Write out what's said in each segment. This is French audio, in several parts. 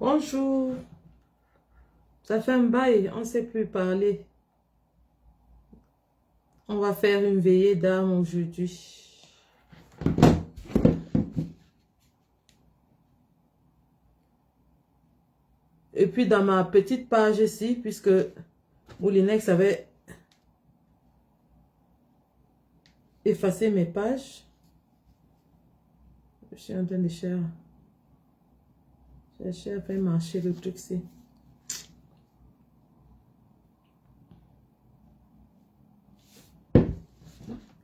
Bonjour. Ça fait un bail, on ne sait plus parler. On va faire une veillée d'âme aujourd'hui. Et puis dans ma petite page ici, puisque Moulinex avait effacé mes pages, je suis en train de chercher à faire marcher le truc-ci.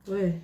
Ouais.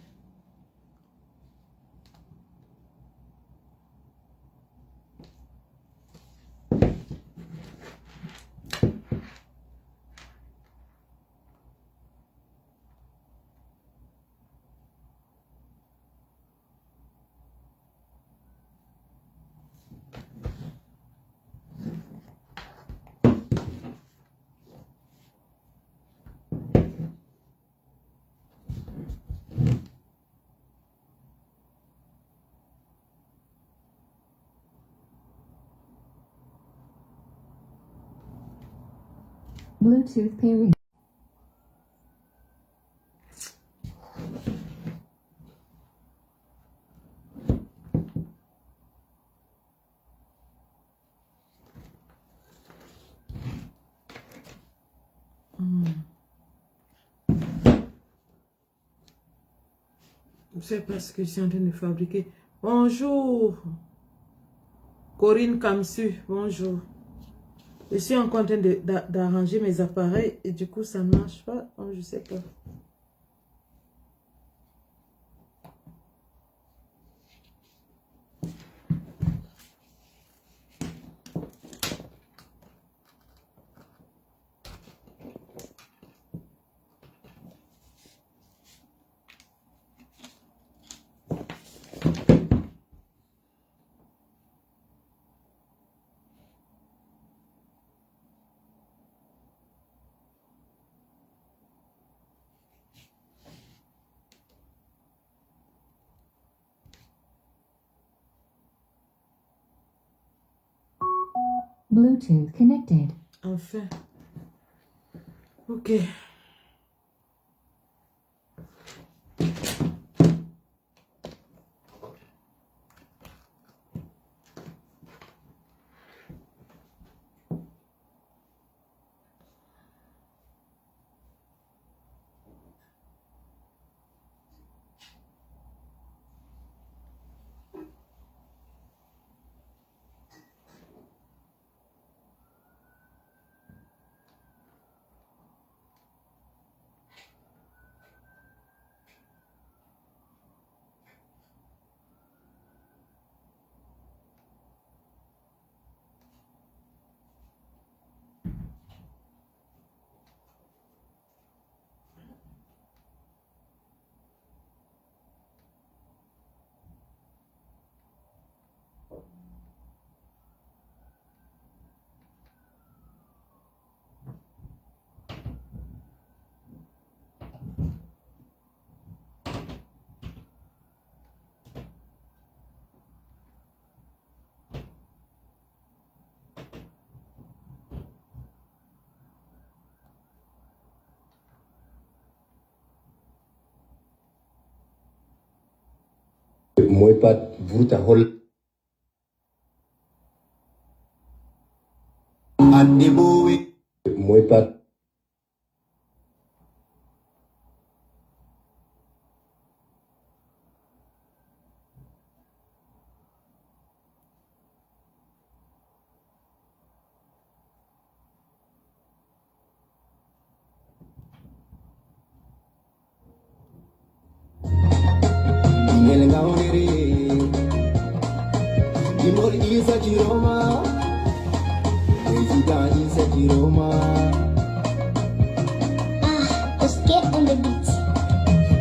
Bluetooth pairing. Je ne sais pas ce que je suis en train de fabriquer. Bonjour. Corinne Kamsu, bonjour. Je suis en train d'arranger mes appareils et du coup ça ne marche pas. Oh, je sais pas. Bluetooth connected. Enfin. Ok. Mooy pat vurta hol ande bowe mooy pat ngel ngawnere imol isa jiroma President isa jiroma Just get on the beat.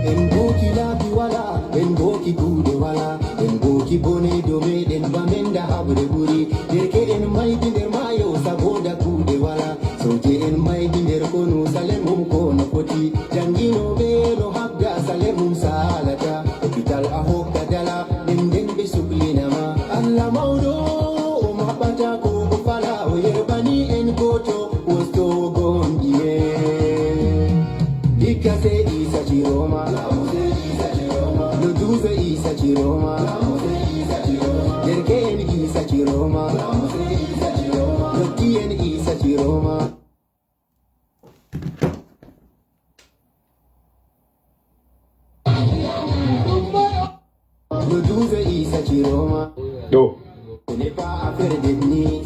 en boki labi wala en boki kude wala en boki bone dome den bamenda habre buri derke en maydi nder mayo saboda kude wala soje en maydi nder kono salemum ko no foti jangino be no habda salemum salata hospital a hokka dala den den be suklinama Allah mawdo o mabata ko fala Le 12 Issa Chiroma. Yo. Ce n'est pas affaire d'ethnie.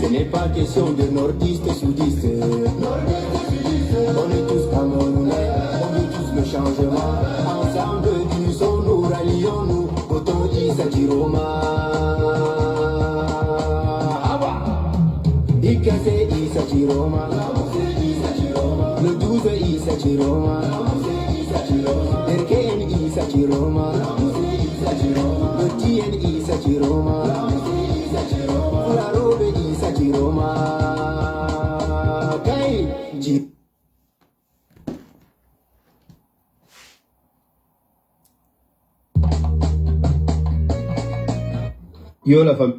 Ce n'est pas question de nordiste, sudiste. On est tous camerounais, on veut tous le changement. Ensemble, nous rallions-nous, votons Issa Chiroma. Ikase Issa Chiroma. Le 12 Issa Chiroma. Derken Issa Chiroma. Le Tien Issa Chiroma. La robe Issa Chiroma. Kai Chiroma. Yo la femme.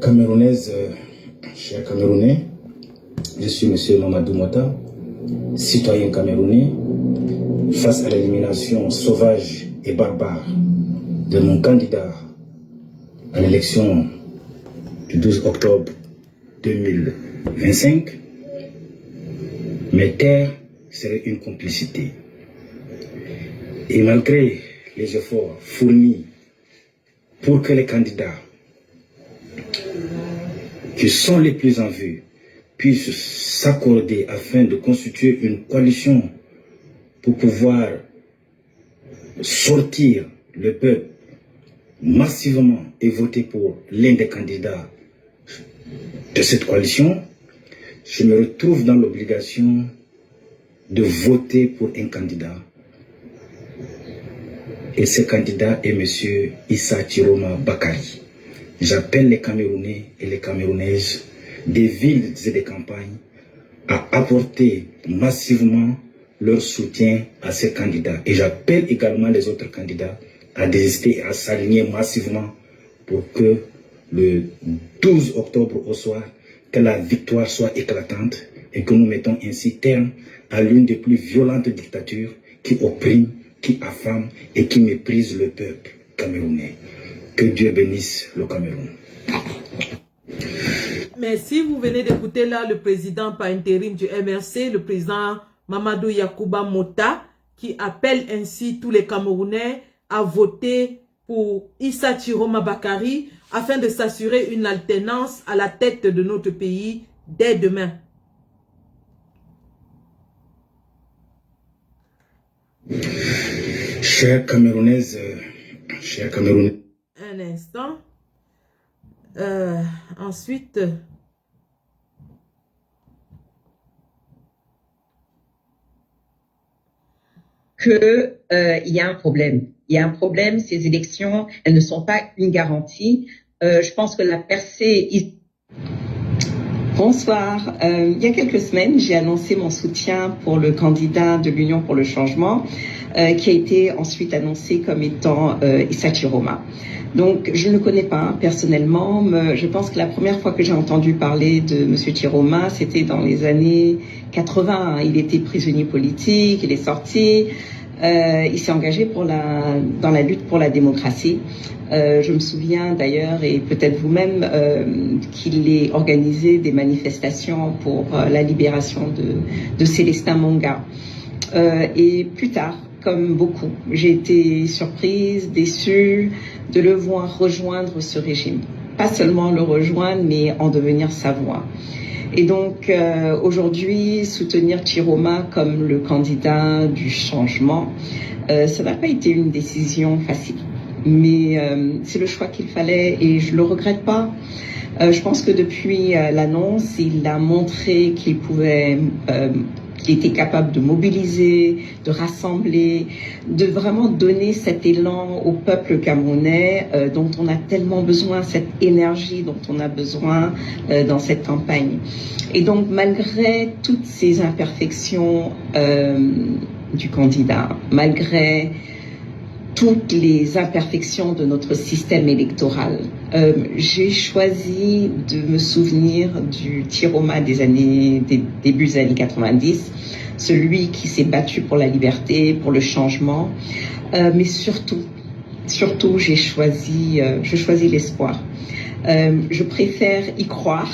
Camerounaise, chers Camerounais, je suis M. Mamadou Mota, citoyen camerounais, face à l'élimination sauvage et barbare de mon candidat à l'élection du 12 octobre 2025, mes terres seraient une complicité. Et malgré les efforts fournis pour que les candidats qui sont les plus en vue puissent s'accorder afin de constituer une coalition pour pouvoir sortir le peuple massivement et voter pour l'un des candidats de cette coalition, je me retrouve dans l'obligation de voter pour un candidat. Et ce candidat est M. Issa Chiroma Bakari. J'appelle les Camerounais et les Camerounaises des villes et des campagnes à apporter massivement leur soutien à ces candidats. Et j'appelle également les autres candidats à désister et à s'aligner massivement pour que le 12 octobre au soir, que la victoire soit éclatante et que nous mettons ainsi terme à l'une des plus violentes dictatures qui opprime, qui affame et qui méprise le peuple camerounais. Que Dieu bénisse le Cameroun. Mais si vous venez d'écouter là le président par intérim du MRC, le président Mamadou Yacouba Mota, qui appelle ainsi tous les Camerounais à voter pour Issa Chiroma Bakari afin de s'assurer une alternance à la tête de notre pays dès demain. Chers Camerounaises, chers Camerounais. Un instant. Ensuite... que il y a un problème. Il y a un problème, ces élections, elles ne sont pas une garantie. Je pense que la percée... Bonsoir. Il y a quelques semaines, j'ai annoncé mon soutien pour le candidat de l'Union pour le changement, qui a été ensuite annoncé comme étant Issa Chiroma. Donc, je ne le connais pas personnellement, mais je pense que la première fois que j'ai entendu parler de M. Chiroma, c'était dans les années 80. Il était prisonnier politique, il est sorti, il s'est engagé dans la lutte pour la démocratie. Je me souviens d'ailleurs, et peut-être vous-même, qu'il ait organisé des manifestations pour la libération de Célestin Monga. Et plus tard, comme beaucoup, j'ai été surprise, déçue de le voir rejoindre ce régime. Pas seulement le rejoindre, mais en devenir sa voix. Et donc, aujourd'hui, soutenir Chiroma comme le candidat du changement, ça n'a pas été une décision facile. Mais c'est le choix qu'il fallait et je le regrette pas. Je pense que depuis l'annonce, il a montré qu'il pouvait qui était capable de mobiliser, de rassembler, de vraiment donner cet élan au peuple camerounais dont on a tellement besoin, cette énergie dont on a besoin dans cette campagne. Et donc, malgré toutes ces imperfections du candidat, malgré toutes les imperfections de notre système électoral, j'ai choisi de me souvenir du Tiroma des début des années 90, celui qui s'est battu pour la liberté, pour le changement, mais surtout, j'ai choisi l'espoir. Je préfère y croire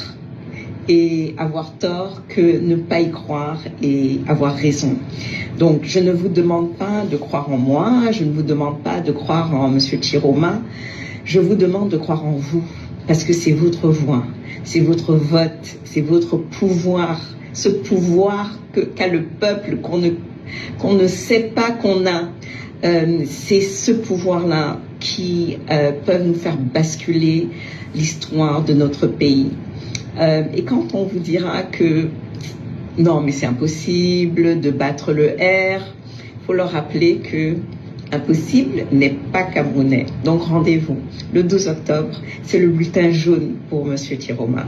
et avoir tort que ne pas y croire et avoir raison. Donc, je ne vous demande pas de croire en moi, je ne vous demande pas de croire en Monsieur Tiroma, je vous demande de croire en vous, parce que c'est votre voix, c'est votre vote, c'est votre pouvoir, ce pouvoir qu'a le peuple qu'on ne sait pas qu'on a. C'est ce pouvoir-là qui peut nous faire basculer l'histoire de notre pays. Et quand on vous dira que non, mais c'est impossible de battre le R, il faut leur rappeler que impossible n'est pas camerounais. Donc rendez-vous le 12 octobre, c'est le bulletin jaune pour Monsieur Tiroma.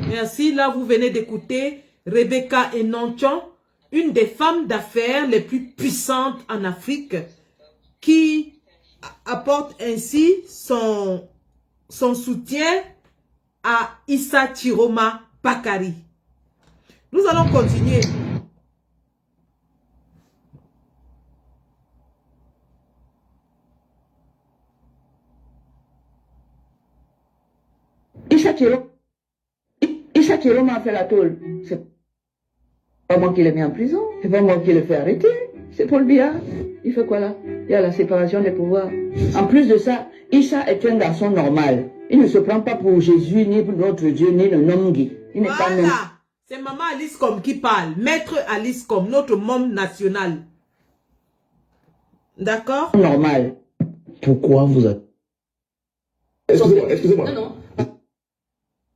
Merci, là vous venez d'écouter Rebecca Enonchon, une des femmes d'affaires les plus puissantes en Afrique, qui apporte ainsi son soutien à Issa Tiroma Bakari. Nous allons continuer. Issa Tiroma a fait la tôle. C'est pas moi qui l'ai mis en prison. C'est pas moi qui l'ai fait arrêter. C'est Paul Biya. Il fait quoi là? Il y a la séparation des pouvoirs. En plus de ça, Issa est un garçon normal. Il ne se prend pas pour Jésus, ni pour notre Dieu, ni le Nomgi. Il n'est pas même. C'est Maman Alice Com qui parle. Maître Alice Com, notre môme national. D'accord? Normal. Pourquoi vous êtes... Excusez-moi. Non.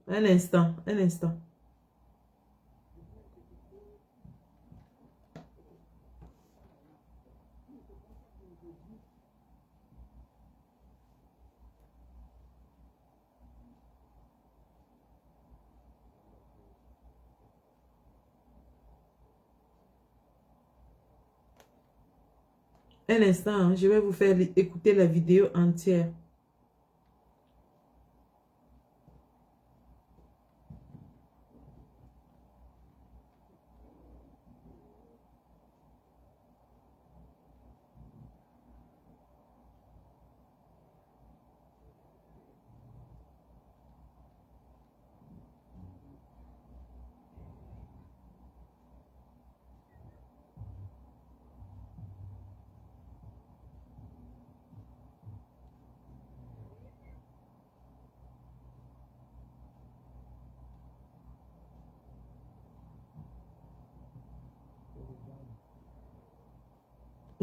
Un instant. Un instant, hein, je vais vous faire écouter la vidéo entière.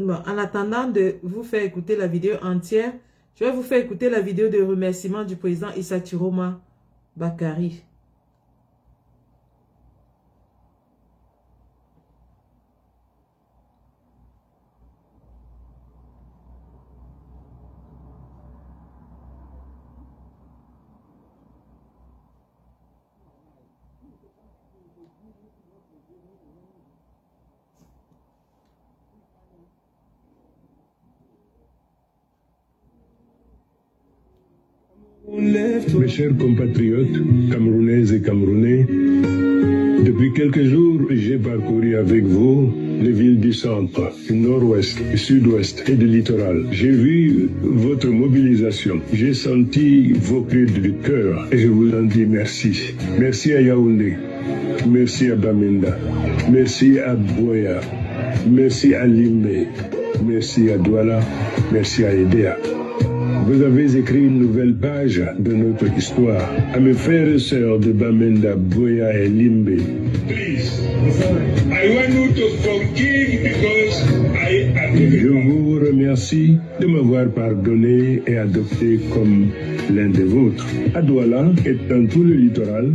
Bon, en attendant de vous faire écouter la vidéo entière, je vais vous faire écouter la vidéo de remerciement du président Issa Tiroma Bakari. Mes chers compatriotes, camerounaises et camerounais, depuis quelques jours, j'ai parcouru avec vous les villes du centre, du nord-ouest, du sud-ouest et du littoral. J'ai vu votre mobilisation, j'ai senti vos cris du cœur et je vous en dis merci. Merci à Yaoundé, merci à Bamenda, merci à Boya, merci à Limbe, merci à Douala, merci à Edea. Vous avez écrit une nouvelle page de notre histoire. À mes frères et sœurs de Bamenda, Boya et Limbe. Please, I want you to forgive because I am... Je vous remercie de m'avoir pardonné et adopté comme l'un des vôtres. À Douala et dans tout le littoral,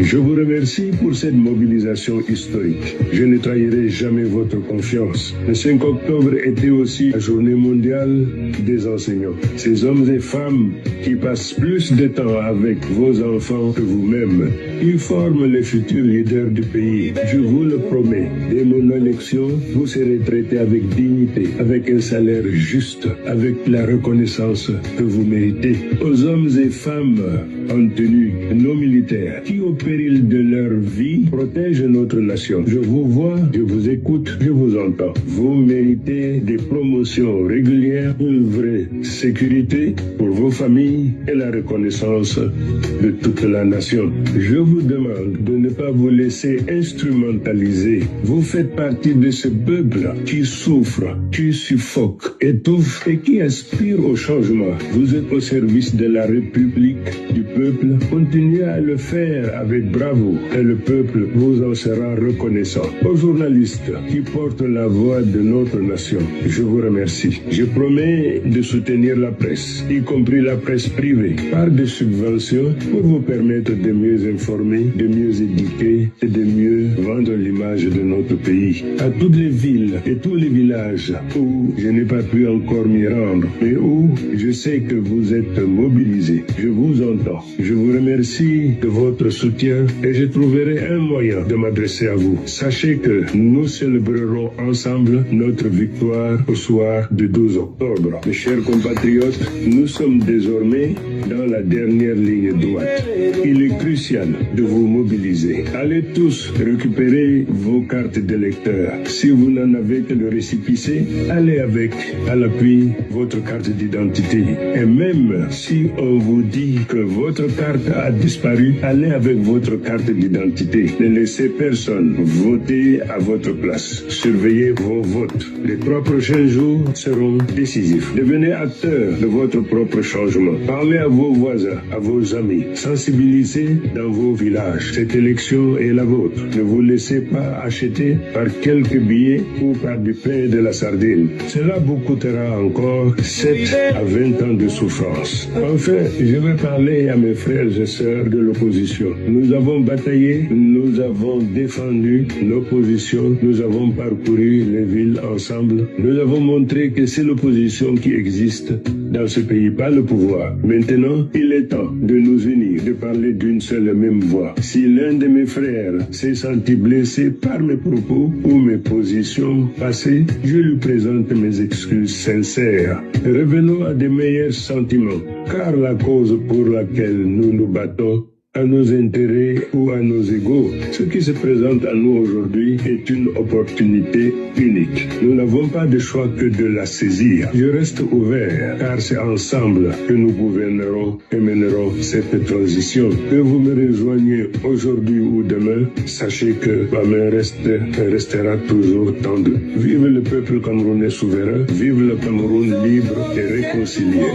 Je vous remercie pour cette mobilisation historique. Je ne trahirai jamais votre confiance. Le 5 octobre était aussi la journée mondiale des enseignants. Ces hommes et femmes qui passent plus de temps avec vos enfants que vous-même. Ils forment les futurs leaders du pays. Je vous le promets. Dès mon élection, vous serez traités avec dignité, avec un salaire juste, avec la reconnaissance que vous méritez. Aux hommes et femmes en tenue, nos militaires, qui au péril de leur vie protègent notre nation. Je vous vois, je vous écoute, je vous entends. Vous méritez des promotions régulières, une vraie sécurité pour vos familles et la reconnaissance de toute la nation. Je vous demande de ne pas vous laisser instrumentaliser. Vous faites partie de ce peuple qui souffre, qui suffoque, étouffe et qui aspire au changement. Vous êtes au service de la République, du peuple. Continuez à le faire avec bravoure et le peuple vous en sera reconnaissant. Aux journalistes qui portent la voix de notre nation, je vous remercie. Je promets de soutenir la presse, y compris la presse privée, par des subventions pour vous permettre de mieux informer, de mieux éduquer et de mieux vendre l'image de notre pays. À toutes les villes et tous les villages où je n'ai pas pu encore m'y rendre, mais où je sais que vous êtes mobilisés, je vous entends. Je vous remercie de votre soutien et je trouverai un moyen de m'adresser à vous. Sachez que nous célébrerons ensemble notre victoire au soir du 12 octobre. Mes chers compatriotes, nous sommes désormais dans la dernière ligne droite. Il est crucial de vous mobiliser. Allez tous récupérer vos cartes d'électeurs. Si vous n'en avez que le récépissé, allez avec à l'appui votre carte d'identité. Et même si on vous dit que votre carte a disparu, allez avec votre carte d'identité. Ne laissez personne voter à votre place. Surveillez vos votes. Les 3 prochains jours seront décisifs. Devenez acteurs de votre propre changement. Parlez à vos voisins, à vos amis. Sensibilisez dans vos villages. Cette élection est la vôtre. Ne vous laissez pas acheter par quelques billets ou par du pain et de la sardine. Cela vous coûtera encore 7 à 20 ans de souffrance. Enfin, je vais parler à mes frères et sœurs de l'opposition. Nous avons bataillé, nous avons défendu nos positions, nous avons parcouru les villes ensemble. Nous avons montré que c'est l'opposition qui existe dans ce pays, pas le pouvoir. Maintenant, il est temps de nous unir, de parler d'une seule et même voix. Si l'un de mes frères s'est senti blessé par mes propos ou mes positions passées, je lui présente mes excuses sincères. Revenons à des meilleurs sentiments, car la cause pour laquelle nous nous battons à nos intérêts ou à nos égaux. Ce qui se présente à nous aujourd'hui est une opportunité unique. Nous n'avons pas de choix que de la saisir. Je reste ouvert, car c'est ensemble que nous gouvernerons et mènerons cette transition. Que vous me rejoignez aujourd'hui ou demain, sachez que ma main restera toujours tendue. Vive le peuple camerounais souverain, vive le Cameroun libre et réconcilié.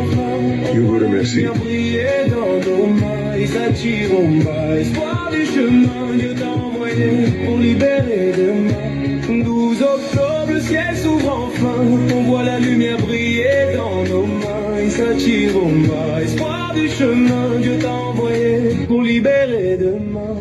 Je vous remercie. Espoir du chemin, Dieu t'a envoyé pour libérer demain. 12 octobre, le ciel s'ouvre enfin, on voit la lumière briller dans nos mains. Issa Chiromba, espoir du chemin, Dieu t'a envoyé pour libérer demain.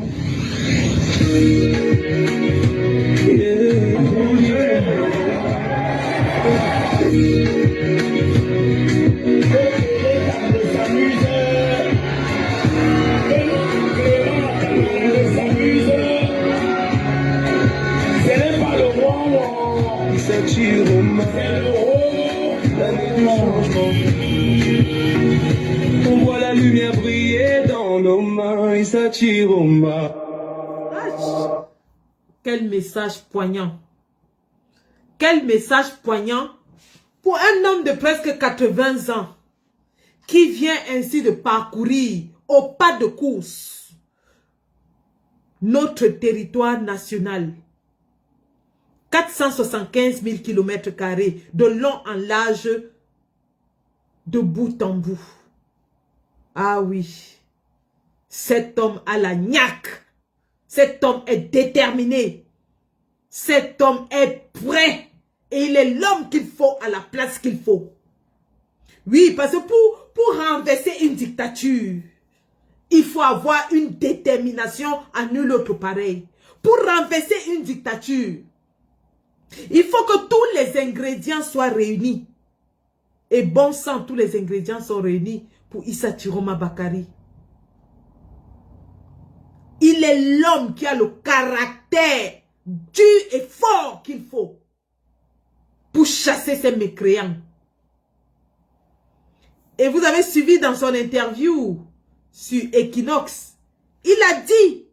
On voit la lumière briller dans nos mains, Issa Chiromba. Quel message poignant. Quel message poignant pour un homme de presque 80 ans qui vient ainsi de parcourir au pas de course notre territoire national. 475 000 km² de long en large, de bout en bout. Ah oui, cet homme a la niaque. Cet homme est déterminé. Cet homme est prêt. Et il est l'homme qu'il faut à la place qu'il faut. Oui, parce que pour renverser une dictature, Il faut avoir une détermination à nul autre pareil. Pour renverser une dictature, il faut que tous les ingrédients soient réunis. Et bon sang, tous les ingrédients sont réunis pour Issa Chiroma Bakari. Il est l'homme qui a le caractère dur et fort qu'il faut pour chasser ces mécréants. Et vous avez suivi dans son interview sur Equinox, il a dit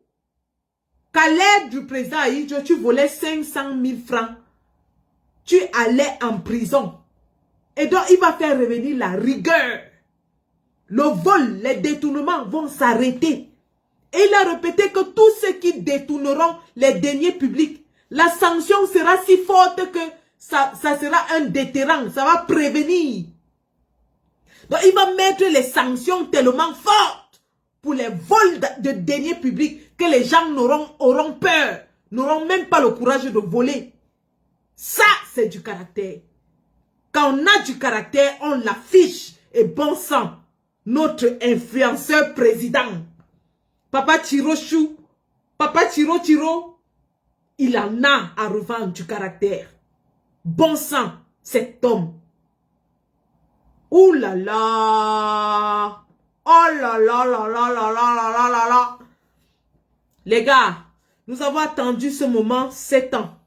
qu'à l'aide du président Aïdjo, tu volais 500 000 francs. Tu allais en prison. Et donc, il va faire revenir la rigueur. Le vol, les détournements vont s'arrêter. Et il a répété que tous ceux qui détourneront les deniers publics, la sanction sera si forte que ça sera un déterrant. Ça va prévenir. Donc, il va mettre les sanctions tellement fortes pour les vols de deniers publics que les gens auront peur, n'auront même pas le courage de voler. Ça, c'est du caractère. Quand on a du caractère, on l'affiche. Et bon sang, notre influenceur président, Papa Tirochou, Papa Tiro, il en a à revendre du caractère. Bon sang, cet homme. Ouh là là. Oh là là là là là là là là là. Les gars, nous avons attendu ce moment 7 ans.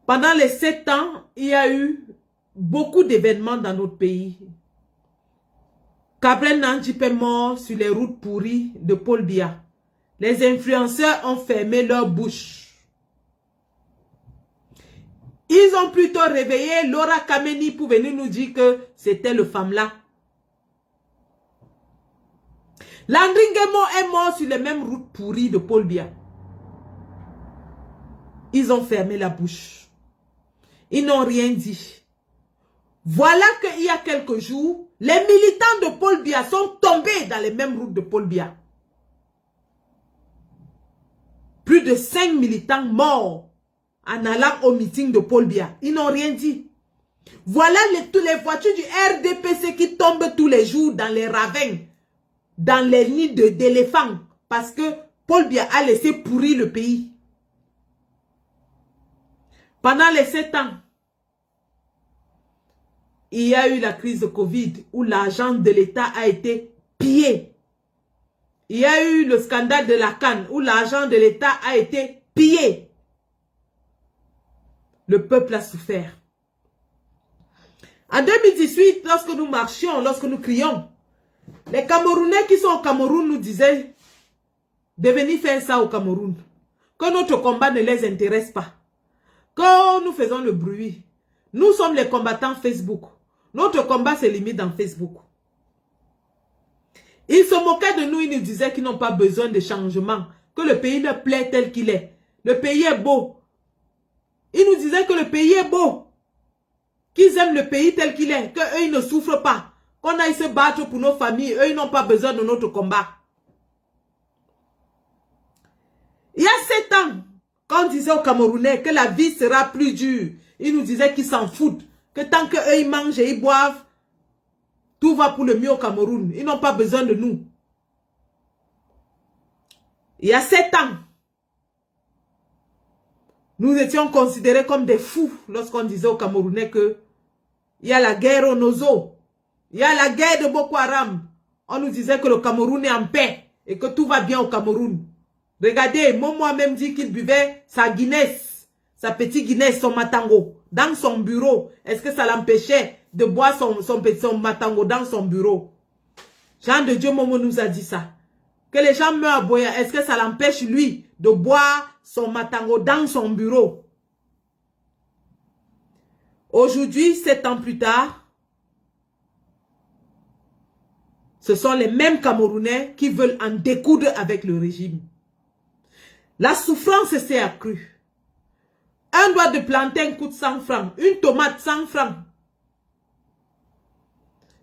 Pendant les 7 ans, il y a eu beaucoup d'événements dans notre pays. Gabriel Nandjipe est mort sur les routes pourries de Paul Biya. Les influenceurs ont fermé leur bouche. Ils ont plutôt réveillé Laura Kameni pour venir nous dire que c'était le femme-là. Landry Nguemo est mort sur les mêmes routes pourries de Paul Biya. Ils ont fermé la bouche. Ils n'ont rien dit. Voilà qu'il y a quelques jours, les militants de Paul Biya sont tombés dans les mêmes routes de Paul Biya. Plus de 5 militants morts en allant au meeting de Paul Biya. Ils n'ont rien dit. Voilà toutes les voitures du RDPC qui tombent tous les jours dans les ravins, dans les nids d'éléphants, parce que Paul Biya a laissé pourrir le pays. Pendant les 7 ans, il y a eu la crise de Covid où l'argent de l'État a été pillé. Il y a eu le scandale de la canne où l'argent de l'État a été pillé. Le peuple a souffert. En 2018, lorsque nous marchions, lorsque nous crions, les Camerounais qui sont au Cameroun nous disaient de venir faire ça au Cameroun. Que notre combat ne les intéresse pas. Que nous faisons le bruit. Nous sommes les combattants Facebook. Notre combat se limite dans Facebook. Ils se moquaient de nous, ils nous disaient qu'ils n'ont pas besoin de changement, que le pays leur plaît tel qu'il est. Le pays est beau. Ils nous disaient que le pays est beau, qu'ils aiment le pays tel qu'il est, qu'eux ils ne souffrent pas, qu'on aille se battre pour nos familles, eux ils n'ont pas besoin de notre combat. Il y a 7 ans, quand on disait aux Camerounais que la vie sera plus dure, ils nous disaient qu'ils s'en foutent, que tant qu'eux ils mangent et ils boivent, tout va pour le mieux au Cameroun. Ils n'ont pas besoin de nous. Il y a 7 ans, nous étions considérés comme des fous lorsqu'on disait aux Camerounais que il y a la guerre au Nozo, il y a la guerre de Boko Haram. On nous disait que le Cameroun est en paix et que tout va bien au Cameroun. Regardez, Momo a même dit qu'il buvait sa Guinness, sa petite Guinness, son matango, dans son bureau. Est-ce que ça l'empêchait de boire son matango dans son bureau? Jean de Dieu, Momo nous a dit ça. Que les gens meurent à Boya, est-ce que ça l'empêche lui de boire son matango dans son bureau? Aujourd'hui, 7 ans plus tard, ce sont les mêmes Camerounais qui veulent en découdre avec le régime. La souffrance s'est accrue. Un doigt de plantain coûte 100 francs, une tomate 100 francs.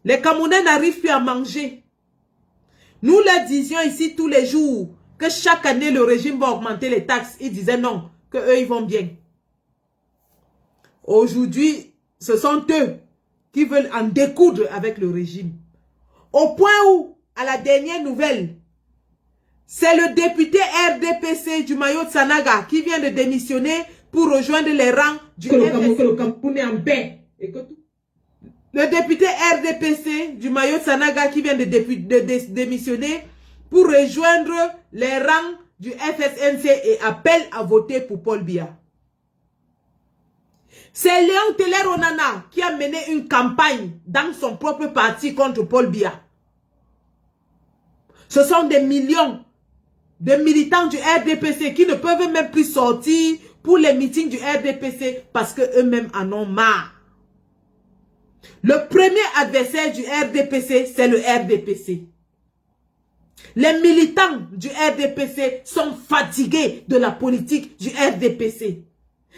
Les Camerounais n'arrivent plus à manger. Nous leur disions ici tous les jours que chaque année le régime va augmenter les taxes. Ils disaient non, que eux ils vont bien. Aujourd'hui, ce sont eux qui veulent en découdre avec le régime. Au point où à la dernière nouvelle, c'est le député RDPC du Mayo Sanaga qui vient de démissionner pour rejoindre les rangs du FSNC. Le député RDPC du Mayo Sanaga qui vient de démissionner pour rejoindre les rangs du FSNC et appelle à voter pour Paul Biya. C'est Léon Teller Onana qui a mené une campagne dans son propre parti contre Paul Biya. Ce sont des millions de militants du RDPC qui ne peuvent même plus sortir pour les meetings du RDPC parce qu'eux-mêmes en ont marre. Le premier adversaire du RDPC, c'est le RDPC. Les militants du RDPC sont fatigués de la politique du RDPC.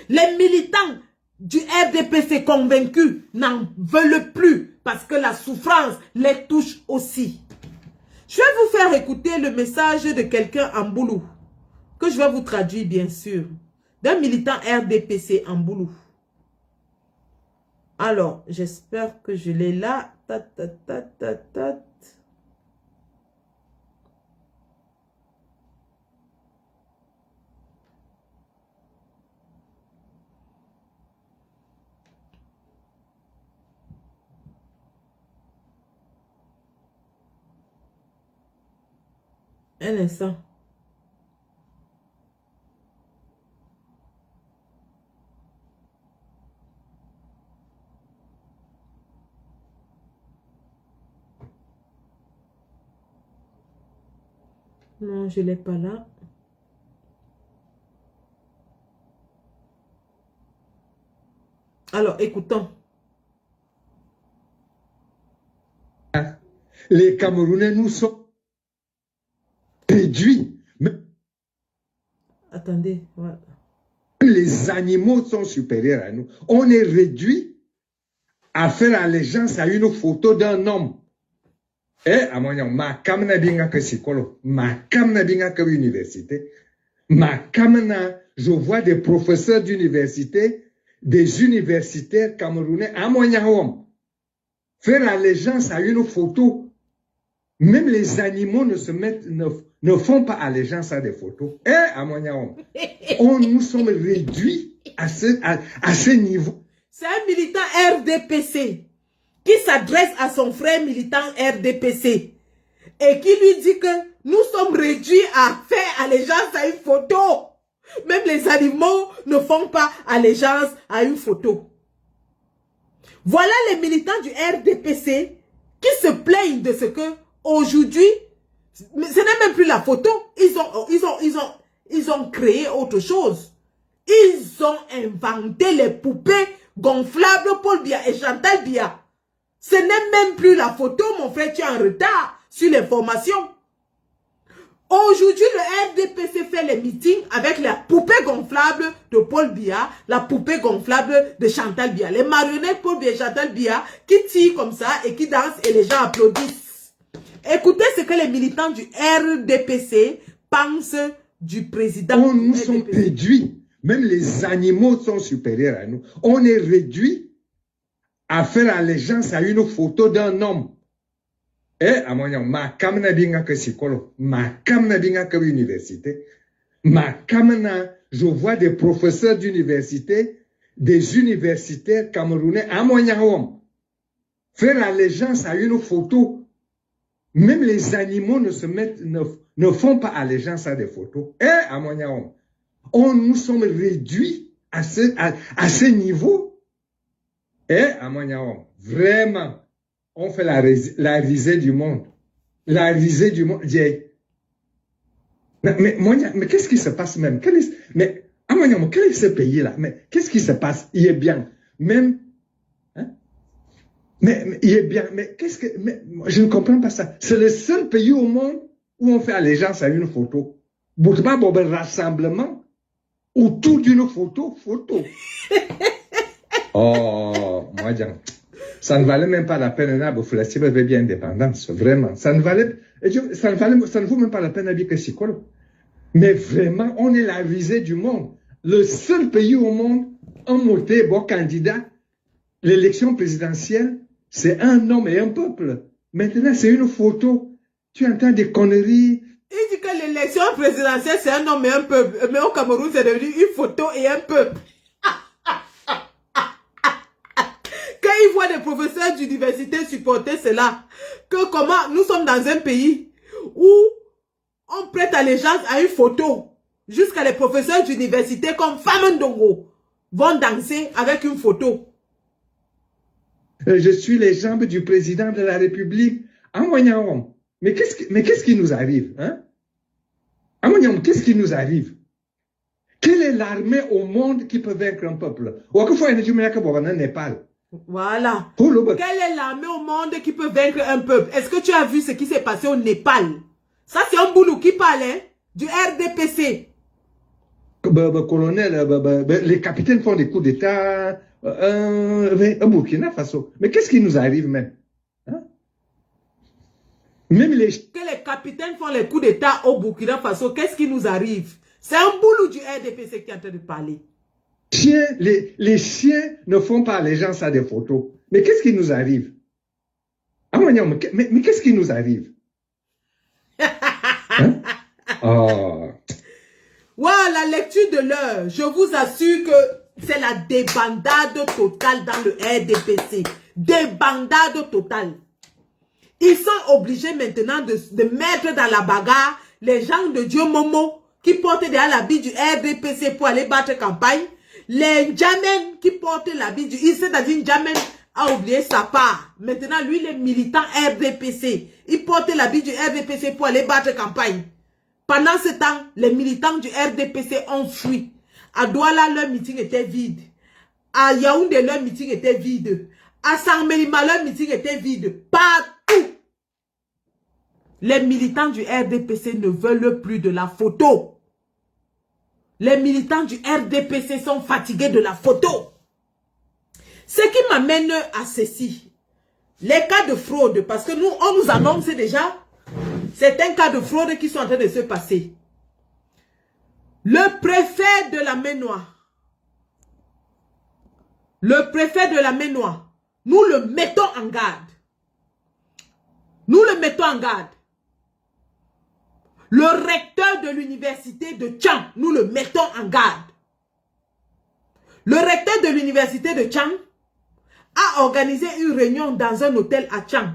Les militants du RDPC convaincus n'en veulent plus parce que la souffrance les touche aussi. Je vais vous faire écouter le message de quelqu'un en Boulou, que je vais vous traduire bien sûr, d'un militant RDPC en Boulou. Alors, j'espère que je l'ai là. Un instant. Non, je ne l'ai pas là. Alors, écoutons. Les Camerounais nous sont réduits. Attendez, voilà. Les animaux sont supérieurs à nous. On est réduit à faire allégeance à une photo d'un homme. Eh, à mon nom, ma kamna binga que psychologue, ma kamna binga que université, ma kamna, je vois des professeurs d'université, des universitaires camerounais à mon nom, faire allégeance à une photo. Même les animaux ne font pas allégeance à des photos. Eh, à mon nom, nous sommes réduits à ce niveau. C'est un militant RDPC qui s'adresse à son frère militant RDPC et qui lui dit que nous sommes réduits à faire allégeance à une photo. Même les animaux ne font pas allégeance à une photo. Voilà les militants du RDPC qui se plaignent de ce que aujourd'hui, ce n'est même plus la photo. Ils ont créé autre chose. Ils ont inventé les poupées gonflables Paul Biya et Chantal Biya. Ce n'est même plus la photo, mon frère, tu es en retard sur l'information. Aujourd'hui, le RDPC fait les meetings avec la poupée gonflable de Paul Biya, la poupée gonflable de Chantal Biya. Les marionnettes Paul Biya et Chantal Biya qui tirent comme ça et qui dansent et les gens applaudissent. Écoutez ce que les militants du RDPC pensent du président. Nous sommes réduits. Même les animaux sont supérieurs à nous. On est réduits à faire allégeance à une photo d'un homme. Eh, à mon nom, ma kamna binga que psychologue, ma kamna binga que université, ma kamna, je vois des professeurs d'université, des universitaires camerounais à mon nom, faire allégeance à une photo. Même les animaux ne font pas allégeance à des photos. Eh, à mon nom, nous sommes réduits à ce niveau. Eh, à mon nom, vraiment, on fait la risée du monde. La risée du monde. Mais qu'est-ce qui se passe même? Mais, à mon nom, quel est ce pays-là? Mais qu'est-ce qui se passe? Il est bien. Même, hein? Mais il est bien. Mais je ne comprends pas ça. C'est le seul pays au monde où on fait allégeance à une photo. Boutba Bobel rassemblement autour d'une photo. Oh, moi, ça ne valait même pas la peine de faire bien indépendance, vraiment. Ça ne vaut même pas la peine d'habiter psychologue. Mais vraiment, on est la risée du monde. Le seul pays au monde, un moté, bon candidat, l'élection présidentielle, c'est un homme et un peuple. Maintenant, c'est une photo. Tu entends des conneries. Il dit que l'élection présidentielle, c'est un homme et un peuple. Mais au Cameroun, c'est devenu une photo et un peuple. Quand il voit des professeurs d'université supporter cela, que comment nous sommes dans un pays où on prête allégeance à une photo, jusqu'à les professeurs d'université comme Famandongo vont danser avec une photo. Je suis les jambes du président de la République. Amoignan, mais qu'est-ce qui nous arrive, hein? Amoignan, qu'est-ce qui nous arrive? Quelle est l'armée au monde qui peut vaincre un peuple? Népal. Voilà. Quelle est l'armée au monde qui peut vaincre un peuple? Est-ce que tu as vu ce qui s'est passé au Népal? Ça, c'est un boulot qui parlait du RDPC. Colonel, les capitaines font des coups d'État au Burkina Faso. Mais qu'est-ce qui nous arrive même? Hein? Même les... Que les capitaines font les coups d'État au Burkina Faso, qu'est-ce qui nous arrive? C'est un boulot du RDPC qui est en train de parler. Les chiens ne font pas allégeance à des photos. Mais qu'est-ce qui nous arrive? Mais qu'est-ce qui nous arrive? Hein? Oh. Voilà la lecture de l'heure. Je vous assure que c'est la débandade totale dans le RDPC. Débandade totale. Ils sont obligés maintenant de mettre dans la bagarre les gens de Dieu Momo qui portent derrière l'habit du RDPC pour aller battre campagne. Les Djamen qui portent l'habit du... C'est-à-dire Djamen a oublié sa part. Maintenant, lui, les militants RDPC, ils portent l'habit du RDPC pour aller battre campagne. Pendant ce temps, les militants du RDPC ont fui. À Douala, leur meeting était vide. À Yaoundé, leur meeting était vide. À Sanmelima, leur meeting était vide. Partout. Les militants du RDPC ne veulent plus de la photo. Les militants du RDPC sont fatigués de la photo. Ce qui m'amène à ceci. Les cas de fraude, parce que nous, on nous annonce déjà certains cas de fraude qui sont en train de se passer. Le préfet de la Maine-Noire, nous le mettons en garde. Nous le mettons en garde. Le recteur de l'université de Tchang, nous le mettons en garde. Le recteur de l'université de Tchang a organisé une réunion dans un hôtel à Tchang,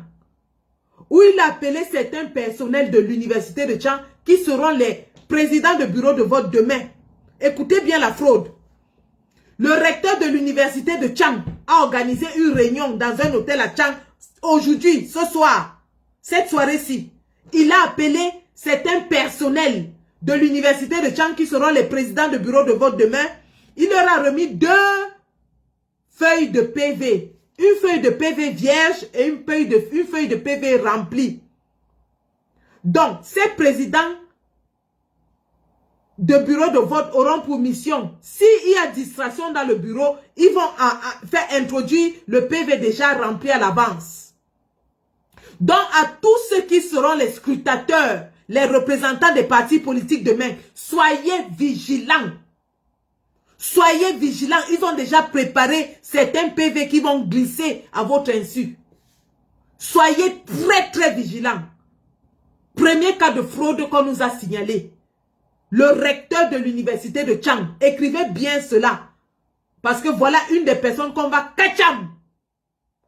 où il a appelé certains personnels de l'université de Tchang qui seront les présidents de bureau de vote demain. Écoutez bien la fraude. Le recteur de l'université de Tchang a organisé une réunion dans un hôtel à Tchang aujourd'hui, ce soir, cette soirée-ci. Il a appelé certains personnels de l'université de Tchang qui seront les présidents de bureau de vote demain. Il leur a remis 2 feuilles de PV. Une feuille de PV vierge et une feuille de PV remplie. Donc, ces présidents de bureau de vote auront pour mission, s'il y a distraction dans le bureau, ils vont faire introduire le PV déjà rempli à l'avance. Donc, à tous ceux qui seront les scrutateurs, les représentants des partis politiques demain, soyez vigilants. Soyez vigilants. Ils ont déjà préparé certains PV qui vont glisser à votre insu. Soyez très très vigilants. Premier cas de fraude qu'on nous a signalé. Le recteur de l'université de Tchang. Écrivez bien cela. Parce que voilà une des personnes qu'on va kacham.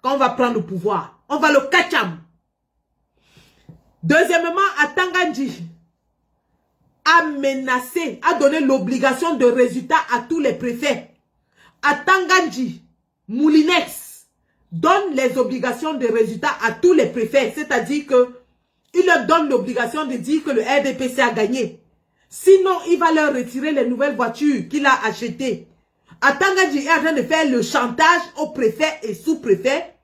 Quand on va prendre le pouvoir. On va le kacham. Deuxièmement, à Tangandji, a menacé, a donné l'obligation de résultat à tous les préfets. À Tangandji, Moulinex donne les obligations de résultat à tous les préfets. C'est-à-dire que il leur donne l'obligation de dire que le RDPC a gagné. Sinon, il va leur retirer les nouvelles voitures qu'il a achetées. À Tangandji est en train de faire le chantage aux préfets et sous-préfets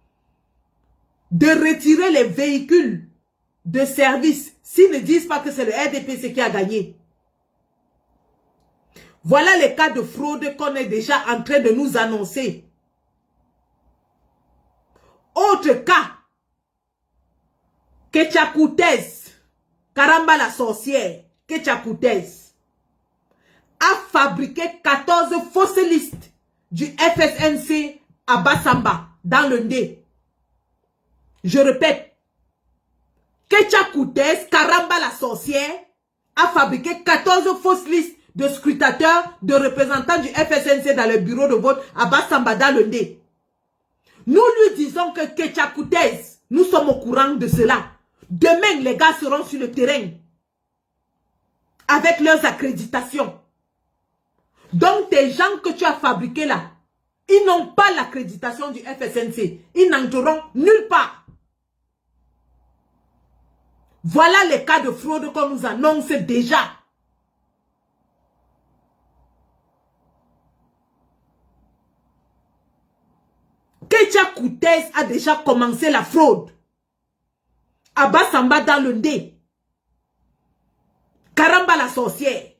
de retirer les véhicules de service s'ils ne disent pas que c'est le RDPC qui a gagné. Voilà les cas de fraude qu'on est déjà en train de nous annoncer. Autre cas, Ketchakoutez, Karamba la sorcière, Ketchakoutez, a fabriqué 14 fausses listes du FSNC à Bassamba, dans le Ndé. Je répète, Ketia Koutes, Karamba la sorcière, a fabriqué 14 fausses listes de scrutateurs, de représentants du FSNC dans le bureau de vote à Bassambada le nez. Nous lui disons que Ketia Koutes, nous sommes au courant de cela. Demain, les gars seront sur le terrain avec leurs accréditations. Donc, tes gens que tu as fabriqués là, ils n'ont pas l'accréditation du FSNC. Ils n'entreront nulle part. Voilà les cas de fraude qu'on nous annonce déjà. Ketia Koutes a déjà commencé la fraude. Abassamba dans le nez. Karamba la sorcière.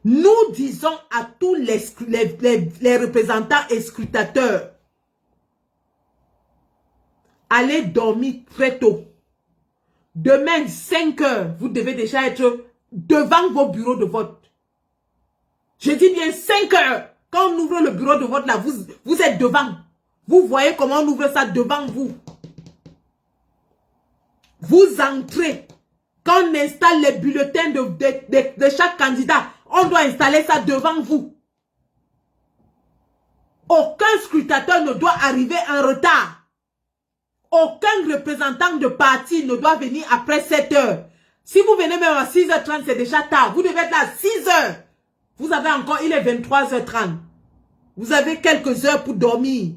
Nous disons à tous les représentants et scrutateurs, allez dormir très tôt. Demain, 5 heures, vous devez déjà être devant vos bureaux de vote. Je dis bien 5 heures. Quand on ouvre le bureau de vote là, vous êtes devant. Vous voyez comment on ouvre ça devant vous. Vous entrez. Quand on installe les bulletins de chaque candidat, on doit installer ça devant vous. Aucun scrutateur ne doit arriver en retard. Aucun représentant de parti ne doit venir après 7 heures. Si vous venez même à 6h30, c'est déjà tard. Vous devez être là à 6 heures. Vous avez encore, il est 23h30. Vous avez quelques heures pour dormir.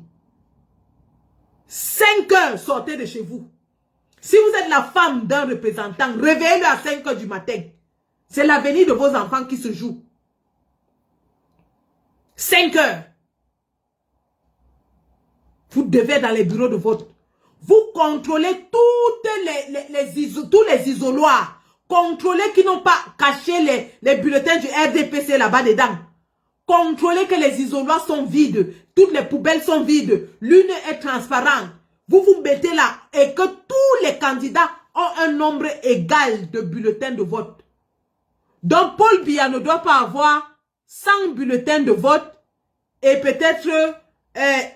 5 heures, sortez de chez vous. Si vous êtes la femme d'un représentant, réveillez-le à 5 heures du matin. C'est l'avenir de vos enfants qui se joue. 5 heures. Vous devez être dans les bureaux de vote. Vous contrôlez tous les isoloirs. Contrôlez qui n'ont pas caché les bulletins du RDPC là-bas dedans. Contrôlez que les isoloirs sont vides. Toutes les poubelles sont vides. L'une est transparente. Vous vous mettez là et que tous les candidats ont un nombre égal de bulletins de vote. Donc Paul Biya ne doit pas avoir 100 bulletins de vote et peut-être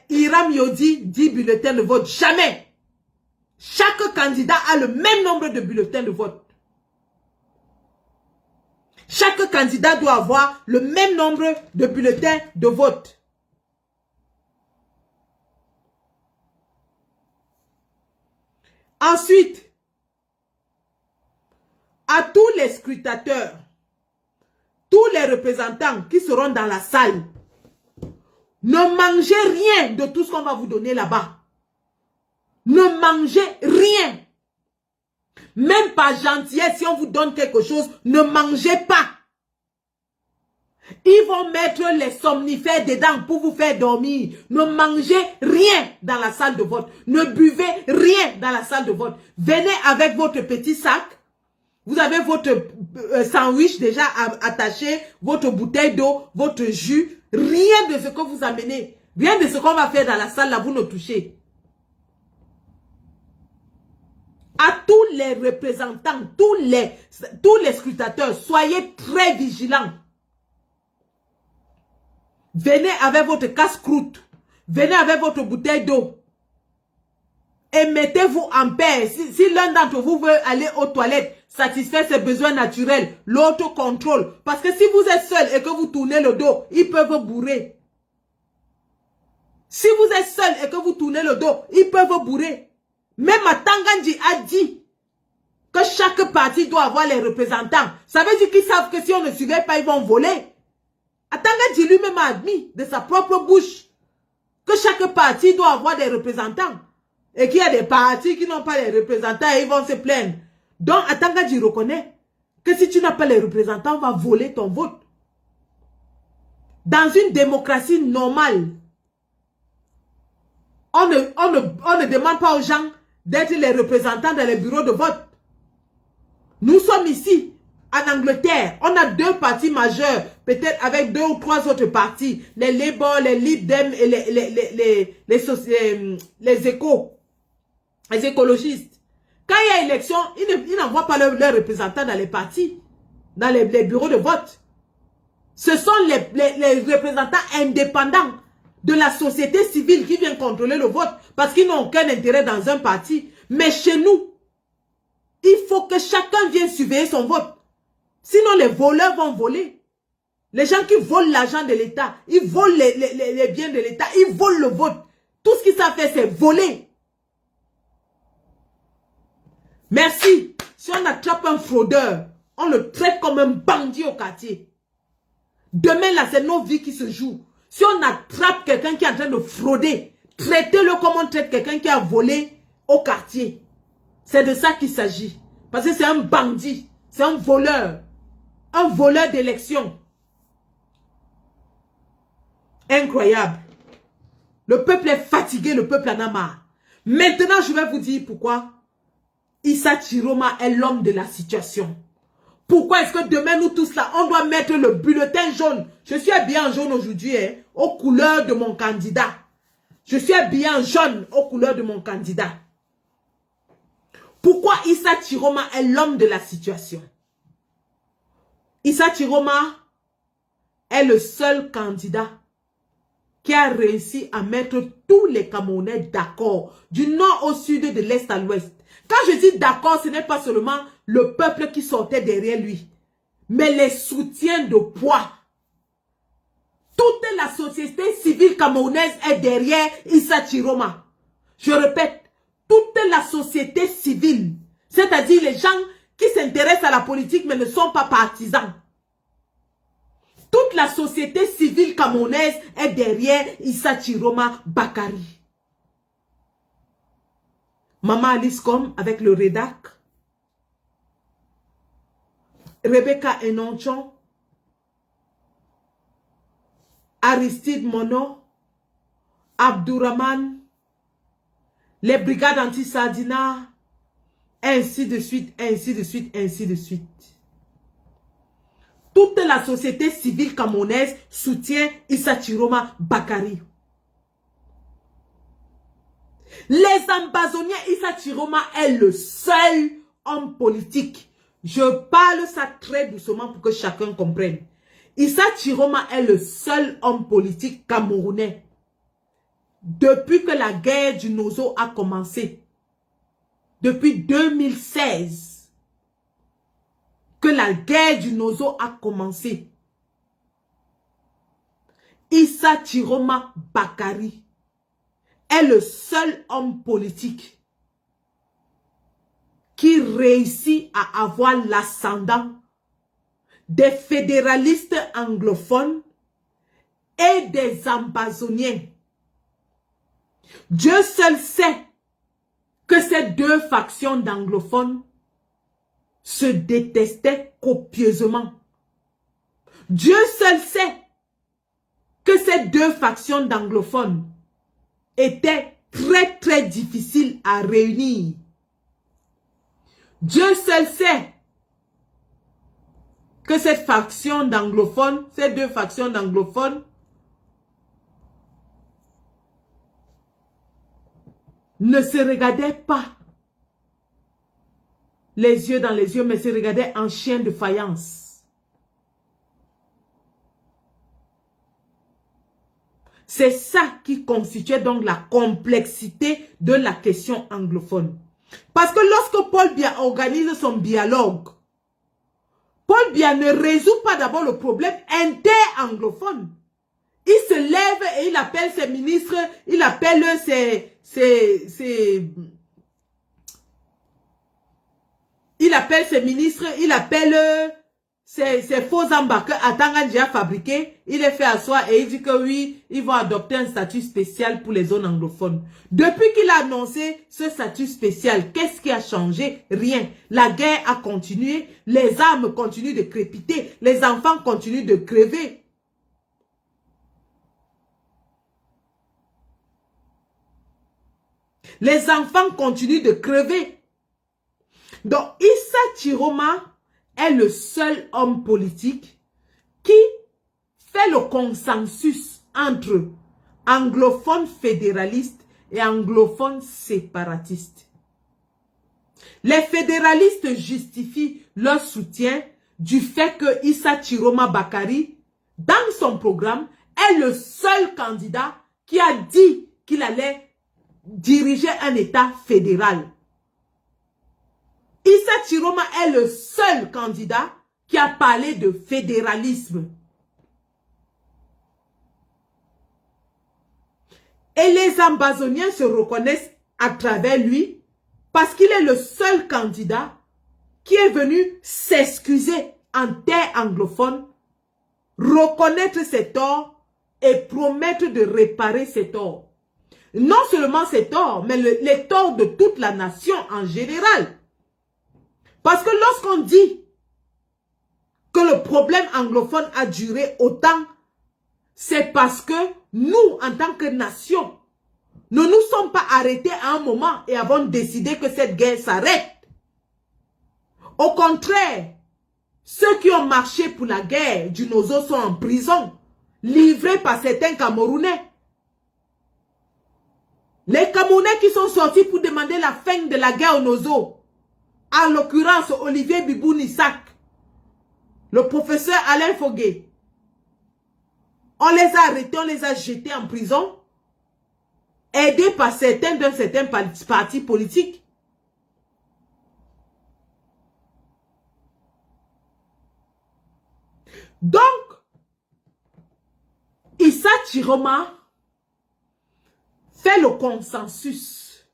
Hiram Yodi 10 bulletins de vote. Jamais. Chaque candidat a le même nombre de bulletins de vote. Chaque candidat doit avoir le même nombre de bulletins de vote. Ensuite, à tous les scrutateurs, tous les représentants qui seront dans la salle, ne mangez rien de tout ce qu'on va vous donner là-bas. Ne mangez rien. Même par gentillesse, si on vous donne quelque chose, ne mangez pas. Ils vont mettre les somnifères dedans pour vous faire dormir. Ne mangez rien dans la salle de vote. Ne buvez rien dans la salle de vote. Venez avec votre petit sac. Vous avez votre sandwich déjà attaché, votre bouteille d'eau, votre jus. Rien de ce que vous amenez. Rien de ce qu'on va faire dans la salle là, vous ne touchez. À tous les représentants, tous les scrutateurs, soyez très vigilants. Venez avec votre casse-croûte. Venez avec votre bouteille d'eau. Et mettez-vous en paix. Si l'un d'entre vous veut aller aux toilettes, satisfaire ses besoins naturels, l'autre contrôle. Parce que si vous êtes seul et que vous tournez le dos, ils peuvent vous bourrer. Si vous êtes seul et que vous tournez le dos, ils peuvent vous bourrer. Même Tangandji a dit que chaque parti doit avoir les représentants. Ça veut dire qu'ils savent que si on ne surveille pas, ils vont voler. Tangandji lui-même a admis de sa propre bouche que chaque parti doit avoir des représentants. Et qu'il y a des partis qui n'ont pas les représentants et ils vont se plaindre. Donc Tangandji reconnaît que si tu n'as pas les représentants, on va voler ton vote. Dans une démocratie normale, on ne demande pas aux gens d'être les représentants dans les bureaux de vote. Nous sommes ici, en Angleterre. On a 2 partis majeurs, peut-être avec 2 ou 3 autres partis. Les Labour, les Lib Dem et les écologistes. Quand il y a élection, ils n'envoient pas leurs représentants dans les partis, dans les bureaux de vote. Ce sont les représentants indépendants de la société civile qui vient contrôler le vote parce qu'ils n'ont aucun intérêt dans un parti. Mais chez nous, il faut que chacun vienne surveiller son vote. Sinon, les voleurs vont voler. Les gens qui volent l'argent de l'État, ils volent les biens de l'État, ils volent le vote. Tout ce qu'ils savent faire, c'est voler. Merci. Si on attrape un fraudeur, on le traite comme un bandit au quartier. Demain, là, c'est nos vies qui se jouent. Si on attrape quelqu'un qui est en train de frauder, traitez-le comme on traite quelqu'un qui a volé au quartier. C'est de ça qu'il s'agit. Parce que c'est un bandit, c'est un voleur d'élection. Incroyable. Le peuple est fatigué, le peuple en a marre. Maintenant, je vais vous dire pourquoi Issa Chiroma est l'homme de la situation. Pourquoi est-ce que demain, nous tous là, on doit mettre le bulletin jaune? Je suis habillé en jaune aujourd'hui, hein, aux couleurs de mon candidat. Je suis habillé en jaune aux couleurs de mon candidat. Pourquoi Issa Chiroma est l'homme de la situation? Issa Chiroma est le seul candidat qui a réussi à mettre tous les Camerounais d'accord, du nord au sud, de l'est à l'ouest. Quand je dis d'accord, ce n'est pas seulement le peuple qui sortait derrière lui, mais les soutiens de poids. Toute la société civile camerounaise est derrière Issa Chiroma. Je répète, toute la société civile, c'est-à-dire les gens qui s'intéressent à la politique mais ne sont pas partisans. Toute la société civile camerounaise est derrière Issa Chiroma Bakari. Maman Alice Com avec le Redac, Rebecca Enonchon, Aristide Mono, Abdourahman, les brigades anti-Sardina, ainsi de suite, ainsi de suite, ainsi de suite. Toute la société civile camerounaise soutient Issa Chiroma Bakari. Les ambazoniens, Issa Chiroma est le seul homme politique. Je parle ça très doucement pour que chacun comprenne. Issa Chiroma est le seul homme politique camerounais. Depuis que la guerre du Nozo a commencé, depuis 2016, que la guerre du Nozo a commencé, Issa Chiroma Bakari est le seul homme politique qui réussit à avoir l'ascendant des fédéralistes anglophones et des ambazoniens. Dieu seul sait que ces deux factions d'anglophones se détestaient copieusement. Dieu seul sait que ces deux factions d'anglophones étaient très très difficiles à réunir. Dieu seul sait que cette faction d'anglophones, ces deux factions d'anglophones, ne se regardaient pas les yeux dans les yeux, mais se regardaient en chien de faïence. C'est ça qui constituait donc la complexité de la question anglophone. Parce que lorsque Paul Biya organise son dialogue, Paul Biya ne résout pas d'abord le problème inter-anglophone. Il se lève et il appelle ses ministres, il appelle ses faux embats que Atanga a fabriqués, il les fait asseoir et il dit que oui, ils vont adopter un statut spécial pour les zones anglophones. Depuis qu'il a annoncé ce statut spécial, qu'est-ce qui a changé? Rien. La guerre a continué, les armes continuent de crépiter, les enfants continuent de crever. Les enfants continuent de crever. Donc, Issa Chiroma est le seul homme politique qui fait le consensus entre anglophones fédéralistes et anglophones séparatistes. Les fédéralistes justifient leur soutien du fait que Issa Chiroma Bakari, dans son programme, est le seul candidat qui a dit qu'il allait diriger un État fédéral. Issa Chiroma est le seul candidat qui a parlé de fédéralisme. Et les Ambazoniens se reconnaissent à travers lui parce qu'il est le seul candidat qui est venu s'excuser en terre anglophone, reconnaître ses torts et promettre de réparer ses torts. Non seulement ses torts, mais les torts de toute la nation en général. Parce que lorsqu'on dit que le problème anglophone a duré autant, c'est parce que nous, en tant que nation, ne nous sommes pas arrêtés à un moment et avons décidé que cette guerre s'arrête. Au contraire, ceux qui ont marché pour la guerre du Nozo sont en prison, livrés par certains Camerounais. Les Camerounais qui sont sortis pour demander la fin de la guerre au Nozo, en l'occurrence Olivier Bibou-Nissak, le professeur Alain Fogué, on les a arrêtés, on les a jetés en prison, aidés par certains d'un certain parti politique. Donc, Issa Chiroma fait le consensus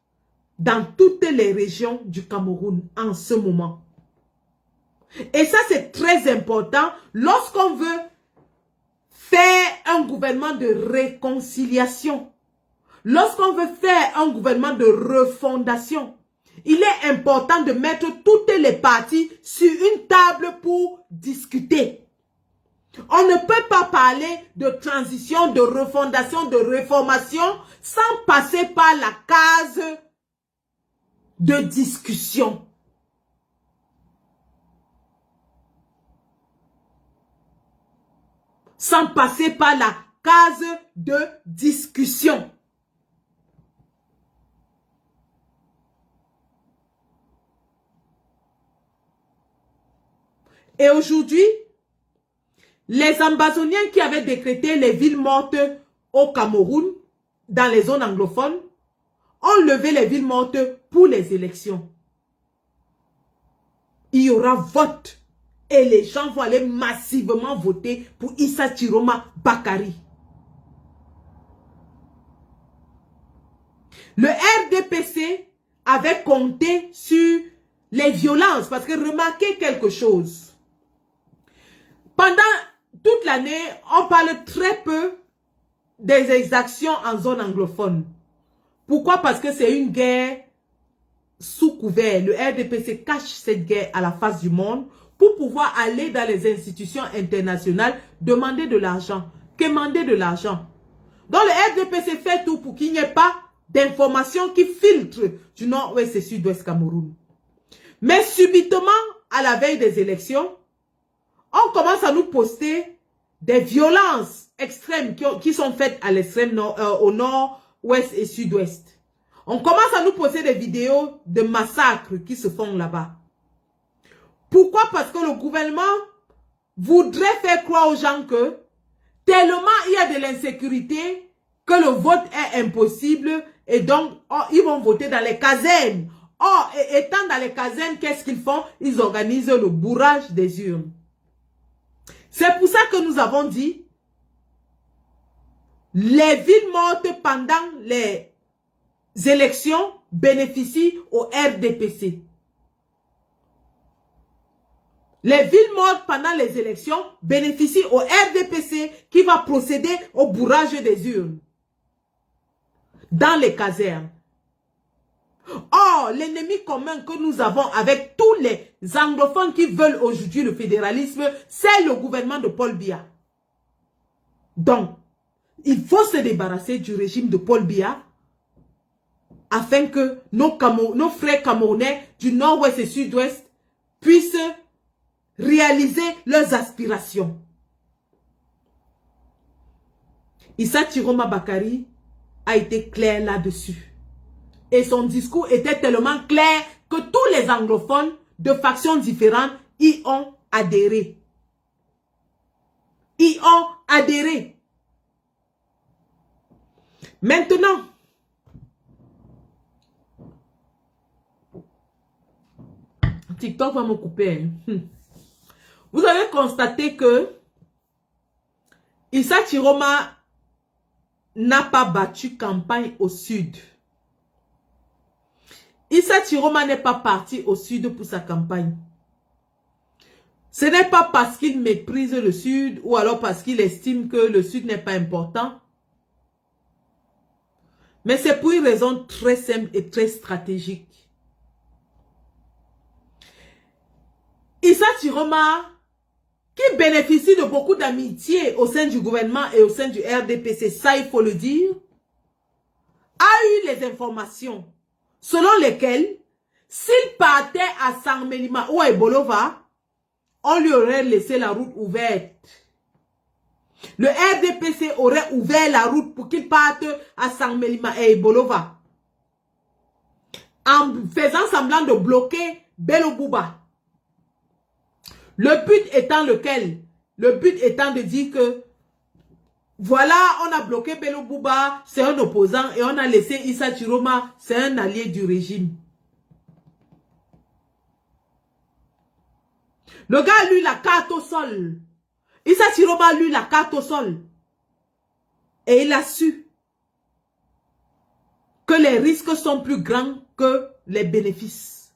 dans toutes les régions du Cameroun en ce moment. Et ça, c'est très important lorsqu'on veut faire un gouvernement de réconciliation. Lorsqu'on veut faire un gouvernement de refondation, il est important de mettre toutes les parties sur une table pour discuter. On ne peut pas parler de transition, de refondation, de réformation sans passer par la case de discussion. Sans passer par la case de discussion. Et aujourd'hui, les Ambazoniens qui avaient décrété les villes mortes au Cameroun, dans les zones anglophones, ont levé les villes mortes pour les élections. Il y aura vote et les gens vont aller massivement voter pour Issa Chiroma Bakari. Le RDPC avait compté sur les violences parce que remarquez quelque chose. Pendant toute l'année, on parle très peu des exactions en zone anglophone. Pourquoi? Parce que c'est une guerre sous couvert. Le RDPC cache cette guerre à la face du monde pour pouvoir aller dans les institutions internationales demander de l'argent, quémander de l'argent. Donc le RDPC fait tout pour qu'il n'y ait pas d'informations qui filtrent du nord-ouest et sud-ouest Cameroun. Mais subitement, à la veille des élections, on commence à nous poster des violences extrêmes qui sont faites à l'extrême nord, au nord, ouest et sud-ouest. On commence à nous poster des vidéos de massacres qui se font là-bas. Pourquoi? Parce que le gouvernement voudrait faire croire aux gens que tellement il y a de l'insécurité que le vote est impossible et donc ils vont voter dans les casernes. Or, étant dans les casernes, qu'est-ce qu'ils font? Ils organisent le bourrage des urnes. C'est pour ça que nous avons dit les villes mortes pendant les élections bénéficient au RDPC. Les villes mortes pendant les élections bénéficient au RDPC qui va procéder au bourrage des urnes dans les casernes. Or, l'ennemi commun que nous avons avec tous les anglophones qui veulent aujourd'hui le fédéralisme, c'est le gouvernement de Paul Biya. Donc, il faut se débarrasser du régime de Paul Biya afin que nos frères camerounais du nord-ouest et sud-ouest puissent réaliser leurs aspirations. Issa Chiroma Bakari a été clair là-dessus. Et son discours était tellement clair que tous les anglophones de factions différentes y ont adhéré. Y ont adhéré. Maintenant, TikTok va me couper. Vous avez constaté que Issa Chiroma n'a pas battu campagne au sud. Issa Chiroma n'est pas parti au sud pour sa campagne. Ce n'est pas parce qu'il méprise le sud ou alors parce qu'il estime que le sud n'est pas important. Mais c'est pour une raison très simple et très stratégique. Issa Chiroma, qui bénéficie de beaucoup d'amitié au sein du gouvernement et au sein du RDPC, ça il faut le dire, a eu les informations selon lesquelles, s'il partait à Sangmelima ou à Ebolova, on lui aurait laissé la route ouverte. Le RDPC aurait ouvert la route pour qu'il parte à Sangmelima et Ebolova, en faisant semblant de bloquer Bello Bouba. Le but étant lequel? Le but étant de dire que voilà, on a bloqué Bello Bouba, c'est un opposant, et on a laissé Issa Chiroma, c'est un allié du régime. Le gars a lu la carte au sol. Issa Chiroma a lu la carte au sol. Et il a su que les risques sont plus grands que les bénéfices.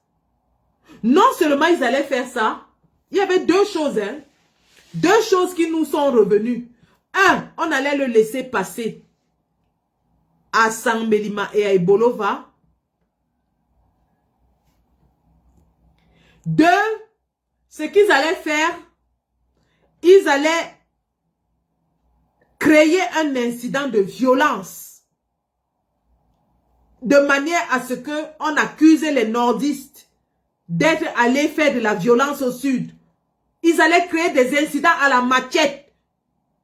Non seulement ils allaient faire ça, il y avait deux choses, hein. Deux choses qui nous sont revenues. Un, on allait le laisser passer à Sangmelima et à Ebolova. Deux, ce qu'ils allaient faire, ils allaient créer un incident de violence de manière à ce qu'on accuse les nordistes d'être allés faire de la violence au sud. Ils allaient créer des incidents à la machette,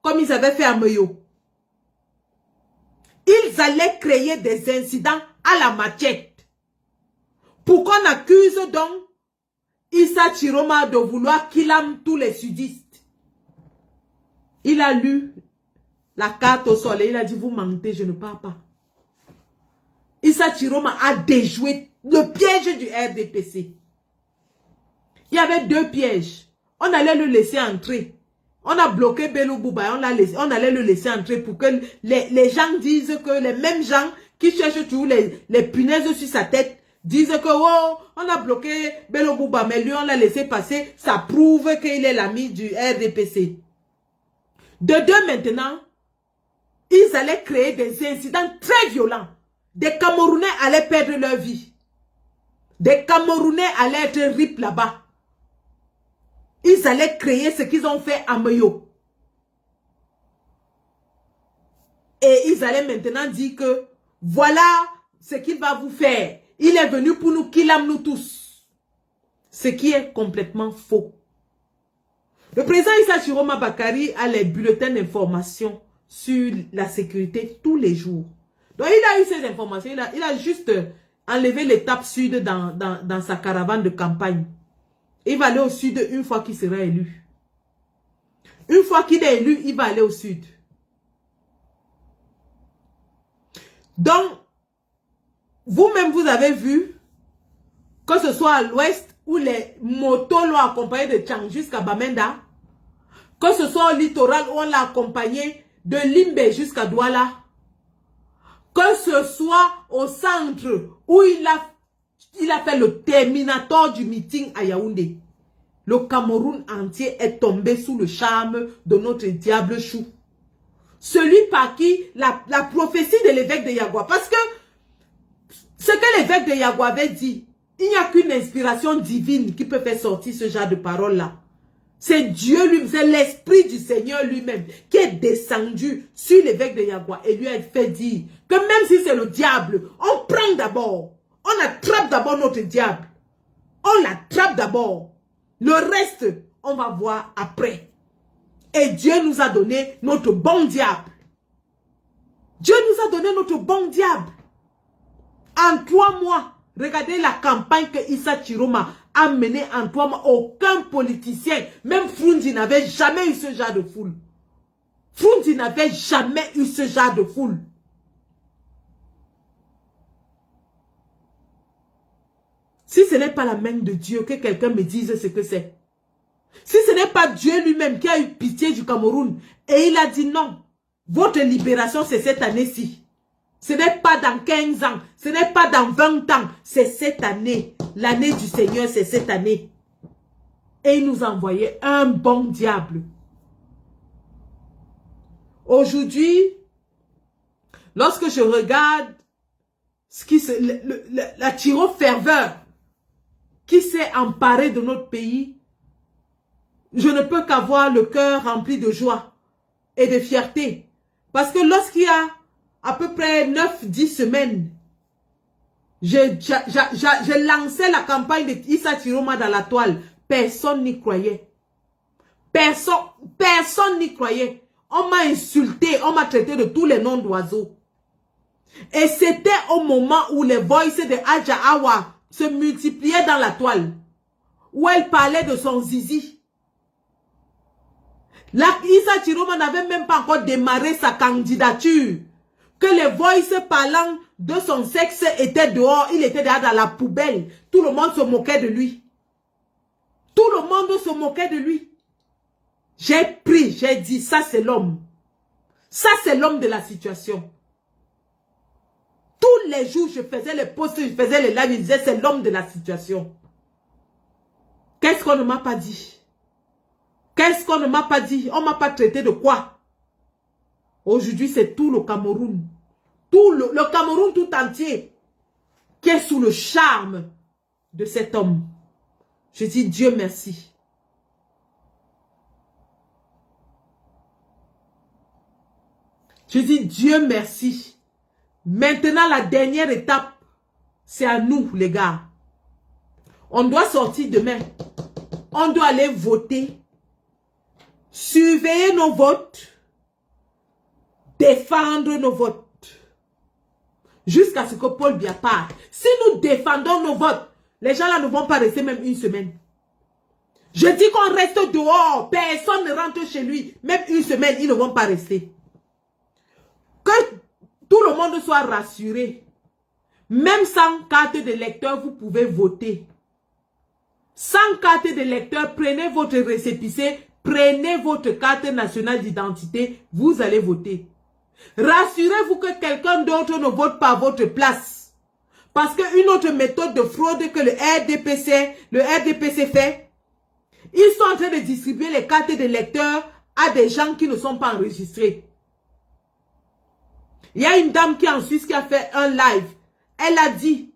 comme ils avaient fait à Meyo. Ils allaient créer des incidents à la machette pour qu'on accuse donc Issa Chiroma de vouloir qu'il aime tous les sudistes. Il a lu la carte au soleil, il a dit, vous mentez, je ne pars pas. Issa Chiroma a déjoué le piège du RDPC. Il y avait deux pièges. On allait le laisser entrer. On a bloqué Bello Bouba, on allait le laisser entrer pour que les gens disent que les mêmes gens qui cherchent toujours les punaises sur sa tête disent que oh, on a bloqué Bello Bouba, mais lui on l'a laissé passer. Ça prouve qu'il est l'ami du RDPC. De deux maintenant, ils allaient créer des incidents très violents. Des Camerounais allaient perdre leur vie. Des Camerounais allaient être rip là-bas. Ils allaient créer ce qu'ils ont fait à Meyo. Et ils allaient maintenant dire que voilà ce qu'il va vous faire. Il est venu pour nous qu'il aime nous tous. Ce qui est complètement faux. Le président Issa Chiroma Bakari a les bulletins d'information sur la sécurité tous les jours. Donc il a eu ces informations. Il a juste enlevé l'étape sud dans sa caravane de campagne. Il va aller au sud une fois qu'il sera élu. Une fois qu'il est élu, il va aller au sud. Donc, vous-même, vous avez vu que ce soit à l'ouest où les motos l'ont accompagné de Tchang jusqu'à Bamenda, que ce soit au littoral où on l'a accompagné de Limbe jusqu'à Douala, que ce soit au centre où il a fait le terminator du meeting à Yaoundé. Le Cameroun entier est tombé sous le charme de notre diable chou. Celui par qui la prophétie de l'évêque de Yagua. Parce que ce que l'évêque de Yagua avait dit, il n'y a qu'une inspiration divine qui peut faire sortir ce genre de paroles-là. C'est Dieu lui-même, c'est l'esprit du Seigneur lui-même qui est descendu sur l'évêque de Yagua et lui a fait dire que même si c'est le diable, on prend d'abord. On attrape d'abord notre diable. On l'attrape d'abord. Le reste, on va voir après. Et Dieu nous a donné notre bon diable. Dieu nous a donné notre bon diable. En 3 mois, regardez la campagne que Issa Chiroma a menée en 3 mois. Aucun politicien, même Frundi n'avait jamais eu ce genre de foule. Frundi n'avait jamais eu ce genre de foule. Si ce n'est pas la main de Dieu, que quelqu'un me dise ce que c'est. Si ce n'est pas Dieu lui-même qui a eu pitié du Cameroun et il a dit non, votre libération c'est cette année-ci. Ce n'est pas dans 15 ans, ce n'est pas dans 20 ans, c'est cette année. L'année du Seigneur, c'est cette année. Et il nous a envoyé un bon diable. Aujourd'hui, lorsque je regarde ce qui la tyro-ferveur qui s'est emparée de notre pays, je ne peux qu'avoir le cœur rempli de joie et de fierté. Parce que lorsqu'il y a à peu près 9-10 semaines, j'ai lancé la campagne de Issa Chiroma dans la toile. Personne n'y croyait. Personne n'y croyait. On m'a insulté, on m'a traité de tous les noms d'oiseaux. Et c'était au moment où les voices de Adja Awa se multipliaient dans la toile. Où elle parlait de son zizi. La Issa Chiroma n'avait même pas encore démarré sa candidature. Que les voices parlant de son sexe étaient dehors. Il était déjà dans la poubelle. Tout le monde se moquait de lui. Tout le monde se moquait de lui. J'ai pris, j'ai dit, ça c'est l'homme. Ça c'est l'homme de la situation. Tous les jours, je faisais les posts, je faisais les lives, je disais, c'est l'homme de la situation. Qu'est-ce qu'on ne m'a pas dit? Qu'est-ce qu'on ne m'a pas dit? On ne m'a pas traité de quoi? Aujourd'hui, c'est tout le Cameroun. Tout le Cameroun tout entier qui est sous le charme de cet homme. Je dis Dieu merci. Je dis Dieu merci. Maintenant, la dernière étape, c'est à nous, les gars. On doit sortir demain. On doit aller voter. Surveiller nos votes. Défendre nos votes. Jusqu'à ce que Paul Biya parte. Si nous défendons nos votes, les gens là ne vont pas rester même une semaine. Je dis qu'on reste dehors. Personne ne rentre chez lui. Même une semaine, ils ne vont pas rester. Que tout le monde soit rassuré. Même sans carte d'électeur, vous pouvez voter. Sans carte d'électeur, prenez votre récépissé, prenez votre carte nationale d'identité, vous allez voter. Rassurez-vous que quelqu'un d'autre ne vote pas à votre place. Parce qu'une autre méthode de fraude que le RDPC fait, ils sont en train de distribuer les cartes d'électeurs à des gens qui ne sont pas enregistrés. Il y a une dame qui est en Suisse qui a fait un live. Elle a dit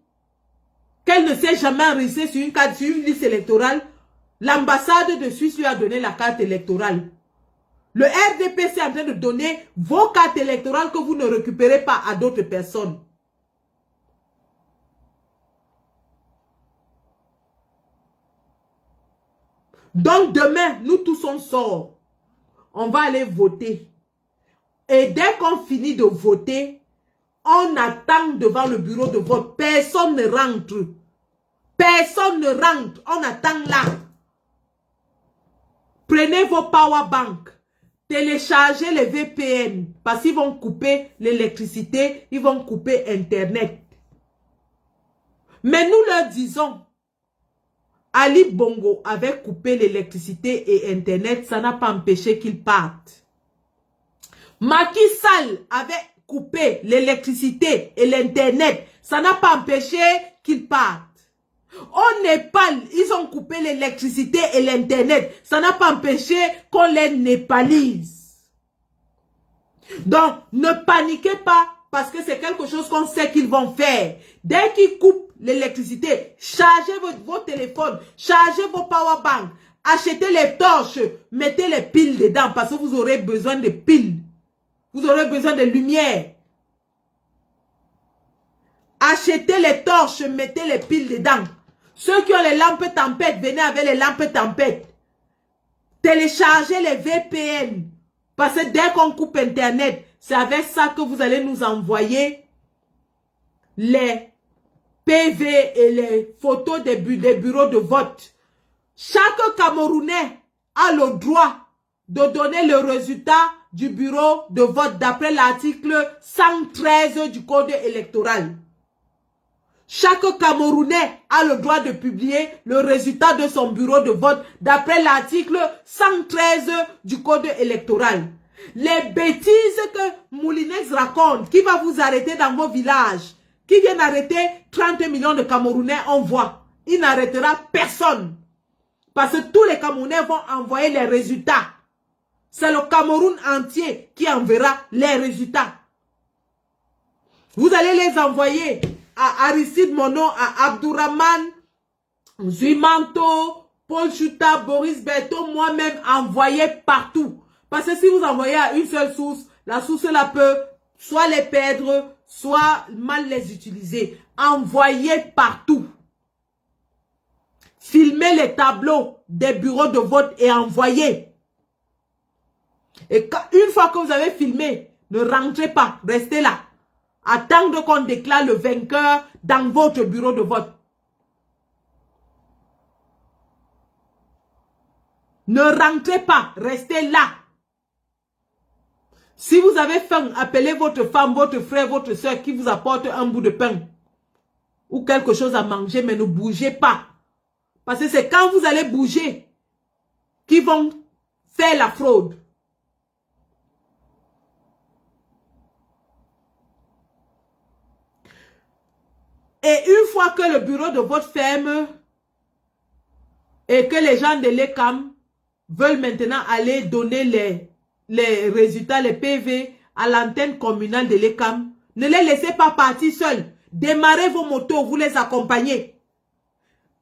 qu'elle ne s'est jamais enregistrée sur une liste électorale. L'ambassade de Suisse lui a donné la carte électorale. Le RDPC est en train de donner vos cartes électorales que vous ne récupérez pas à d'autres personnes. Donc demain, nous tous on sort. On va aller voter. Et dès qu'on finit de voter, on attend devant le bureau de vote. Personne ne rentre. Personne ne rentre. On attend là. Prenez vos power banks. Téléchargez les VPN. Parce qu'ils vont couper l'électricité. Ils vont couper Internet. Mais nous leur disons, Ali Bongo avait coupé l'électricité et Internet. Ça n'a pas empêché qu'ils partent. Macky Sall avait coupé l'électricité et l'Internet. Ça n'a pas empêché qu'ils partent. Au Népal, ils ont coupé l'électricité et l'Internet. Ça n'a pas empêché qu'on les népalise. Donc, ne paniquez pas parce que c'est quelque chose qu'on sait qu'ils vont faire. Dès qu'ils coupent l'électricité, chargez vos téléphones, chargez vos powerbanks, achetez les torches, mettez les piles dedans parce que vous aurez besoin de piles. Vous aurez besoin de lumière. Achetez les torches, mettez les piles dedans. Ceux qui ont les lampes tempête, venez avec les lampes tempête. Téléchargez les VPN. Parce que dès qu'on coupe Internet, c'est avec ça que vous allez nous envoyer les PV et les photos des bureaux de vote. Chaque Camerounais a le droit de donner le résultat du bureau de vote d'après l'article 113 du code électoral. Chaque Camerounais a le droit de publier le résultat de son bureau de vote d'après l'article 113 du code électoral. Les bêtises que Moulinex raconte, qui va vous arrêter dans vos villages, qui vient arrêter 30 millions de Camerounais, on voit. Il n'arrêtera personne. Parce que tous les Camerounais vont envoyer les résultats. C'est le Cameroun entier qui enverra les résultats. Vous allez les envoyer à Aristide Mono, à Abdourahmane, Zuimanto, Paul Chouta, Boris Berthaud, moi-même, envoyer partout. Parce que si vous envoyez à une seule source, la source-là peut soit les perdre, soit mal les utiliser. Envoyez partout. Filmez les tableaux des bureaux de vote et envoyez. Et une fois que vous avez filmé, ne rentrez pas, restez là. Attendre qu'on déclare le vainqueur dans votre bureau de vote. Ne rentrez pas, restez là. Si vous avez faim, appelez votre femme, votre frère, votre soeur qui vous apporte un bout de pain ou quelque chose à manger, mais ne bougez pas. Parce que c'est quand vous allez bouger qu'ils vont faire la fraude. Et une fois que le bureau de vote ferme et que les gens de l'ECAM veulent maintenant aller donner les résultats, les PV à l'antenne communale de l'ECAM, ne les laissez pas partir seuls. Démarrez vos motos, vous les accompagnez.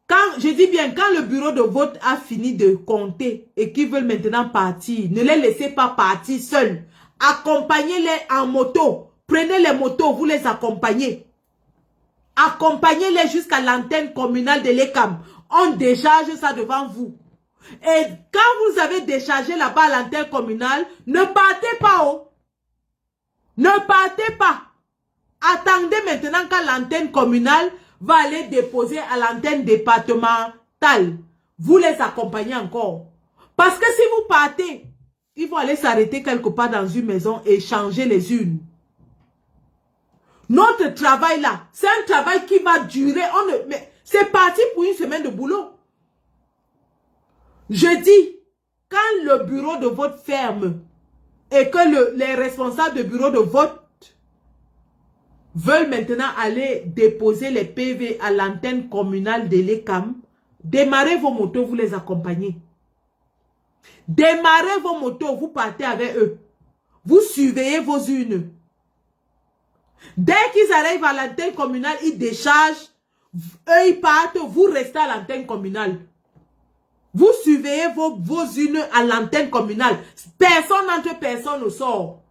Quand, je dis bien, quand le bureau de vote a fini de compter et qu'ils veulent maintenant partir, ne les laissez pas partir seuls. Accompagnez-les en moto. Prenez les motos, vous les accompagnez. Accompagnez-les jusqu'à l'antenne communale de l'ECAM. On décharge ça devant vous. Et quand vous avez déchargé là-bas à l'antenne communale, ne partez pas. Oh. Ne partez pas. Attendez maintenant quand l'antenne communale va aller déposer à l'antenne départementale. Vous les accompagnez encore. Parce que si vous partez, ils vont aller s'arrêter quelque part dans une maison et changer les urnes. Notre travail là, c'est un travail qui va durer. C'est parti pour une semaine de boulot. Je dis, quand le bureau de vote ferme et que les responsables de bureau de vote veulent maintenant aller déposer les PV à l'antenne communale de l'ECAM, démarrez vos motos, vous les accompagnez. Démarrez vos motos, vous partez avec eux. Vous surveillez vos urnes. Dès qu'ils arrivent à l'antenne communale, ils déchargent, eux ils partent, vous restez à l'antenne communale. Vous surveillez vos urnes à l'antenne communale. Personne n'entre, personne ne sort.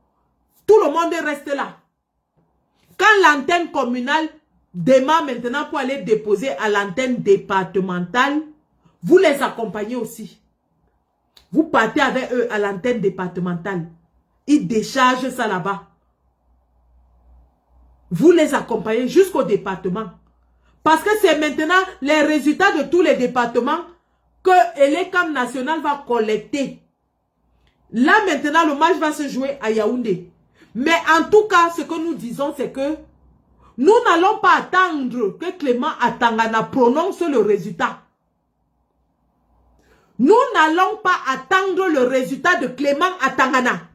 Tout le monde reste là. Quand l'antenne communale démarre maintenant pour aller déposer à l'antenne départementale, vous les accompagnez aussi. Vous partez avec eux à l'antenne départementale. Ils déchargent ça là-bas. Vous les accompagnez jusqu'au département. Parce que c'est maintenant les résultats de tous les départements que l'ECAM national va collecter. Là maintenant, le match va se jouer à Yaoundé. Mais en tout cas, ce que nous disons, c'est que nous n'allons pas attendre que Clément Atangana prononce le résultat. Nous n'allons pas attendre le résultat de Clément Atangana.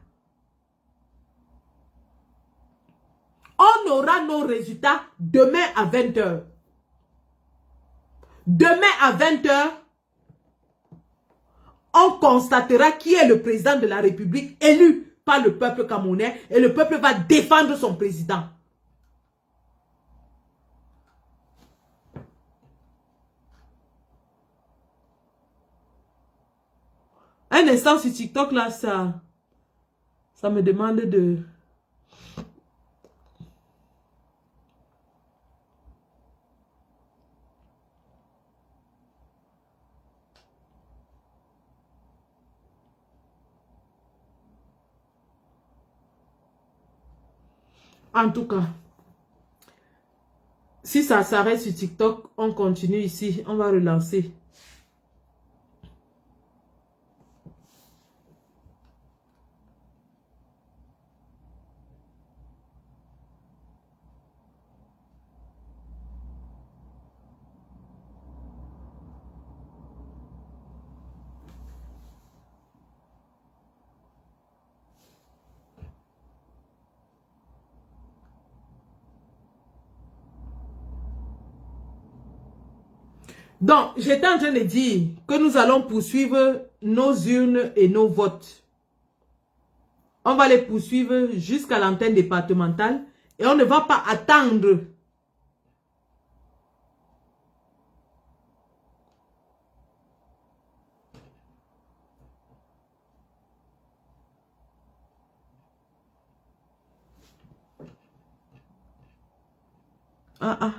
On aura nos résultats demain à 20 h. Demain à 20 h, on constatera qui est le président de la République élu par le peuple camerounais et le peuple va défendre son président. Un instant sur TikTok là, ça me demande de... En tout cas, si ça s'arrête sur TikTok, on continue ici, on va relancer. Donc, j'étais en train de dire que nous allons poursuivre nos urnes et nos votes. On va les poursuivre jusqu'à l'antenne départementale et on ne va pas attendre. Ah, ah.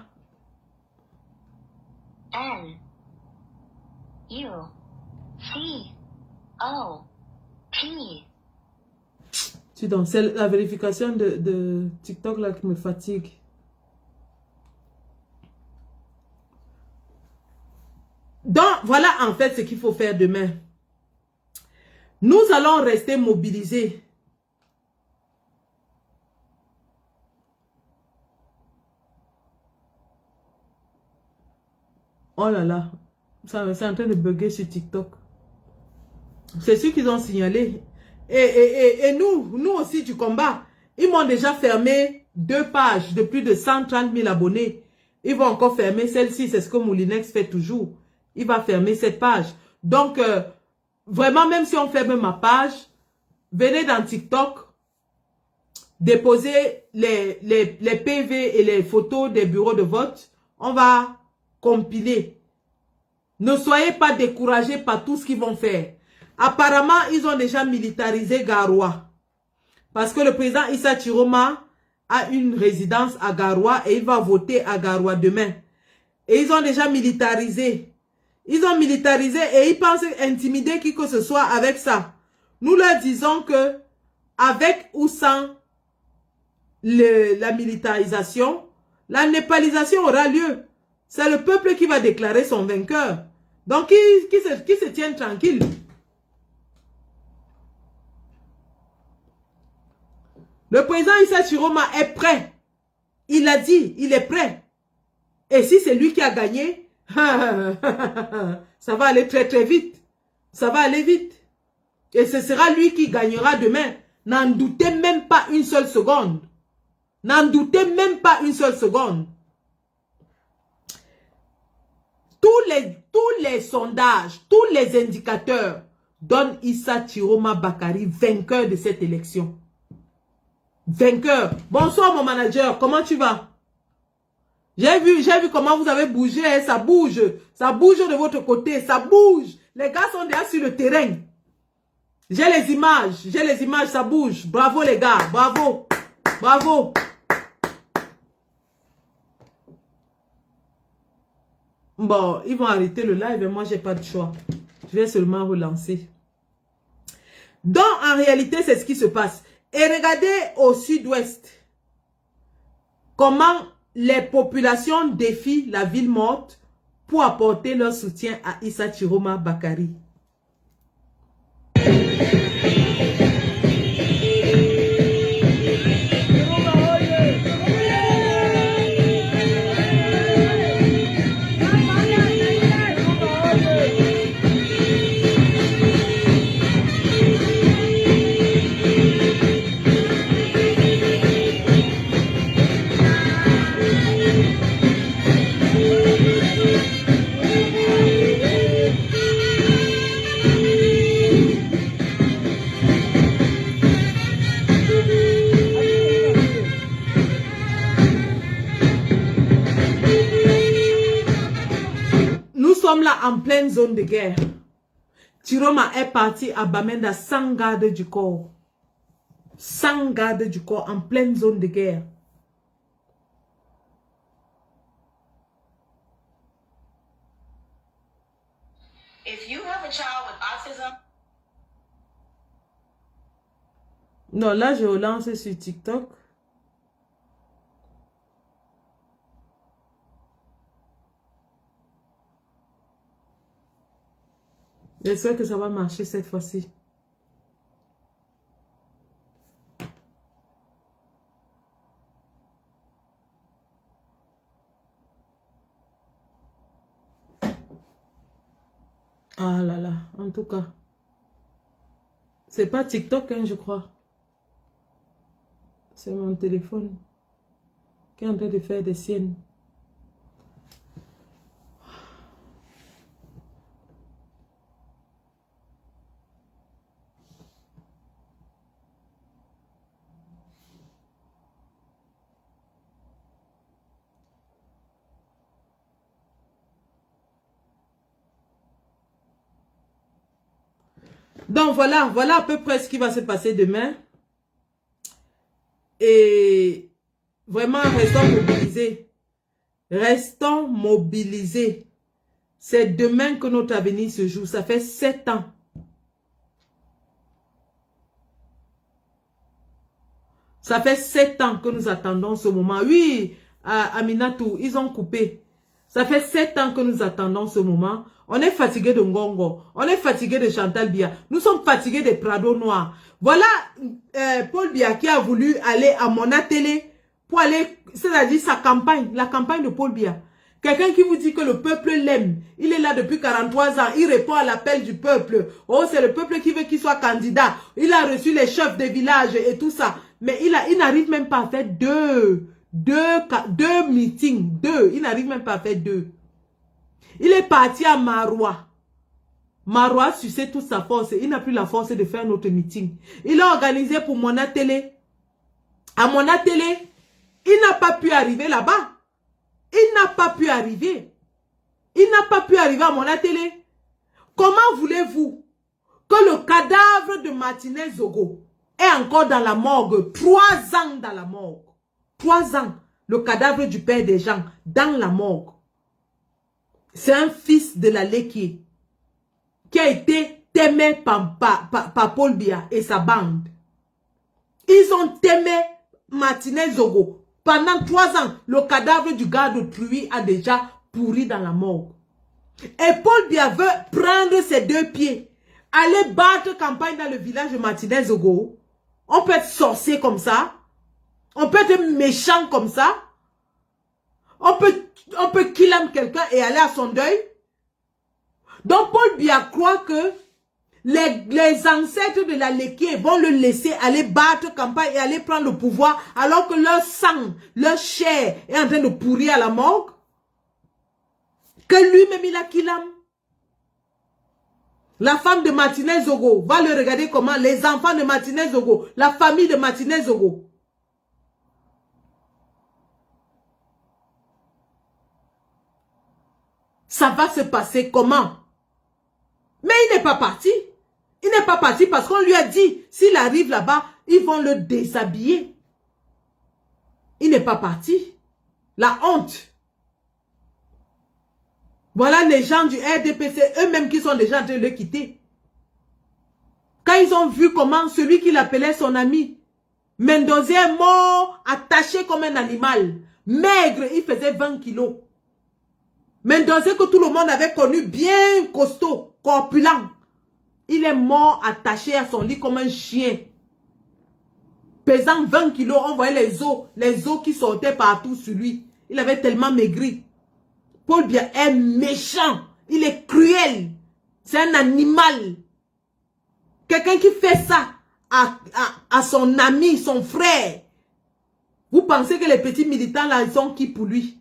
N-U-C-O-P. C'est la vérification de TikTok là qui me fatigue. Donc, voilà en fait ce qu'il faut faire demain. Nous allons rester mobilisés. Oh là là, c'est en train de bugger sur TikTok. C'est ce qu'ils ont signalé. Et nous aussi du combat, ils m'ont déjà fermé 2 pages de plus de 130 000 abonnés. Ils vont encore fermer celle-ci, c'est ce que Moulinex fait toujours. Il va fermer cette page. Donc, vraiment, même si on ferme ma page, venez dans TikTok, déposer les PV et les photos des bureaux de vote. On va compiler. Ne soyez pas découragés par tout ce qu'ils vont faire. Apparemment, ils ont déjà militarisé Garoua. Parce que le président Issa Chiroma a une résidence à Garoua et il va voter à Garoua demain. Et ils ont déjà militarisé. Ils ont militarisé et ils pensent intimider qui que ce soit avec ça. Nous leur disons que avec ou sans la militarisation, la népalisation aura lieu. C'est le peuple qui va déclarer son vainqueur. Donc, qui se tienne tranquille. Le président Issa Chiroma est prêt. Il a dit, il est prêt. Et si c'est lui qui a gagné, ça va aller très très vite. Ça va aller vite. Et ce sera lui qui gagnera demain. N'en doutez même pas une seule seconde. N'en doutez même pas une seule seconde. Tous les sondages, tous les indicateurs donnent Issa Chiroma Bakari vainqueur de cette élection. Vainqueur. Bonsoir mon manager, comment tu vas? J'ai vu comment vous avez bougé, hein, ça bouge de votre côté, ça bouge. Les gars sont déjà sur le terrain. J'ai les images, ça bouge. Bravo les gars, bravo, bravo. Bon, ils vont arrêter le live et moi j'ai pas de choix. Je vais seulement relancer. Donc en réalité c'est ce qui se passe. Et regardez au sud-ouest comment les populations défient la ville morte pour apporter leur soutien à Issa Chiroma Bakari. Là en pleine zone de guerre. Chiroma est parti à Bamenda sans garde du corps. Sans garde du corps en pleine zone de guerre. Non, là je relance sur TikTok. J'espère que ça va marcher cette fois-ci. Ah là là, en tout cas. C'est pas TikTok, hein, je crois. C'est mon téléphone qui est en train de faire des siennes. Donc voilà à peu près ce qui va se passer demain. Et vraiment, restons mobilisés. Restons mobilisés. C'est demain que notre avenir se joue. Ça fait 7 ans. Ça fait 7 ans que nous attendons ce moment. Oui, à Aminatou, ils ont coupé. Ça fait 7 ans que nous attendons ce moment. On est fatigué de Ngongo. On est fatigué de Chantal Biya. Nous sommes fatigués des Prado Noirs. Voilà Paul Biya qui a voulu aller à Mona Télé pour aller, c'est-à-dire sa campagne, la campagne de Paul Biya. Quelqu'un qui vous dit que le peuple l'aime. Il est là depuis 43 ans. Il répond à l'appel du peuple. Oh, c'est le peuple qui veut qu'il soit candidat. Il a reçu les chefs des villages et tout ça. Mais il n'arrive même pas à faire deux meetings. Il n'arrive même pas à faire 2. Il est parti à Maroua. Maroua a sucé toute sa force. Il n'a plus la force de faire notre meeting. Il a organisé pour Mona Télé. À Mona Télé, il n'a pas pu arriver là-bas. Il n'a pas pu arriver. Il n'a pas pu arriver à Mona Télé. Comment voulez-vous que le cadavre de Martinez Zogo est encore dans la morgue? 3 ans dans la morgue. 3 ans. Le cadavre du père des gens dans la morgue. C'est un fils de la Léquier qui a été témé par Paul Biya et sa bande. Ils ont témé Martinez Zogo. Pendant 3 ans, le cadavre du gars de Truy a déjà pourri dans la morgue. Et Paul Biya veut prendre ses 2 pieds, aller battre campagne dans le village de Martinez Zogo. On peut être sorcier comme ça. On peut être méchant comme ça. On peut killer quelqu'un et aller à son deuil. Donc Paul Biya croit que les ancêtres de la Léquier vont le laisser aller battre campagne et aller prendre le pouvoir alors que leur sang, leur chair est en train de pourrir à la morgue. Que lui-même il a killam. La femme de Martinez Zogo, va le regarder comment les enfants de Martinez Zogo, la famille de Martinez Zogo. Ça va se passer comment? Mais il n'est pas parti. Il n'est pas parti parce qu'on lui a dit, s'il arrive là-bas, ils vont le déshabiller. Il n'est pas parti. La honte. Voilà les gens du RDPC, eux-mêmes qui sont déjà en train de le quitter. Quand ils ont vu comment celui qu'il appelait son ami, Mendoza est mort, attaché comme un animal. Maigre, il faisait 20 kilos. Mendoza que tout le monde avait connu, bien costaud, corpulent. Il est mort attaché à son lit comme un chien. Pesant 20 kilos, on voyait les os qui sortaient partout sur lui. Il avait tellement maigri. Paul Biya est méchant. Il est cruel. C'est un animal. Quelqu'un qui fait ça à son ami, son frère. Vous pensez que les petits militants là, ils sont qui pour lui?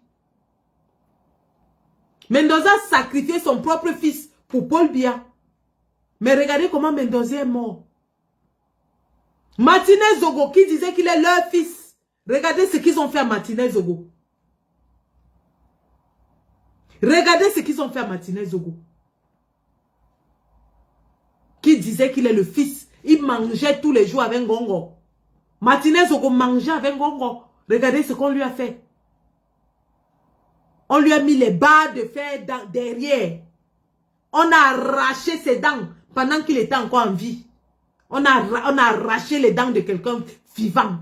Mendoza a sacrifié son propre fils pour Paul Biya. Mais regardez comment Mendoza est mort. Martinez Zogo qui disait qu'il est leur fils. Regardez ce qu'ils ont fait à Martinez Zogo. Regardez ce qu'ils ont fait à Martinez Zogo. Qui disait qu'il est le fils. Il mangeait tous les jours avec Ngongo. Martinez Zogo mangeait avec Ngongo. Regardez ce qu'on lui a fait. On lui a mis les barres de fer derrière. On a arraché ses dents pendant qu'il était encore en vie. On a arraché les dents de quelqu'un vivant.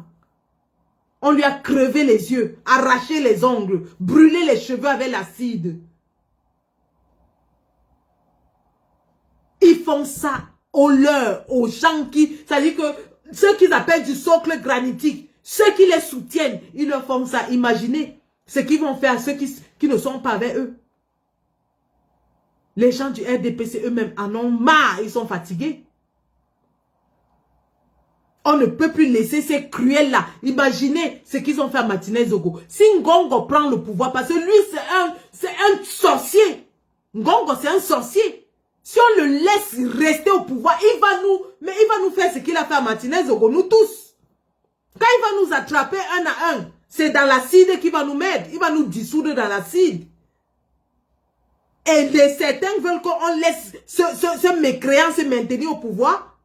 On lui a crevé les yeux, arraché les ongles, brûlé les cheveux avec l'acide. Ils font ça aux gens qui... C'est-à-dire que ceux qu'ils appellent du socle granitique, ceux qui les soutiennent, ils leur font ça. Imaginez ce qu'ils vont faire à ceux qui ne sont pas avec eux. Les gens du RDPC eux-mêmes en ont marre, ils sont fatigués. On ne peut plus laisser ces cruels-là. Imaginez ce qu'ils ont fait à Martinez Zogo. Si Ngongo prend le pouvoir, parce que lui, c'est un sorcier. Ngongo, c'est un sorcier. Si on le laisse rester au pouvoir, il va nous faire ce qu'il a fait à Martinez Zogo, nous tous. Quand il va nous attraper un à un, c'est dans l'acide qu'il va nous mettre. Il va nous dissoudre dans l'acide. Et certains veulent qu'on laisse ce mécréant se maintenir au pouvoir.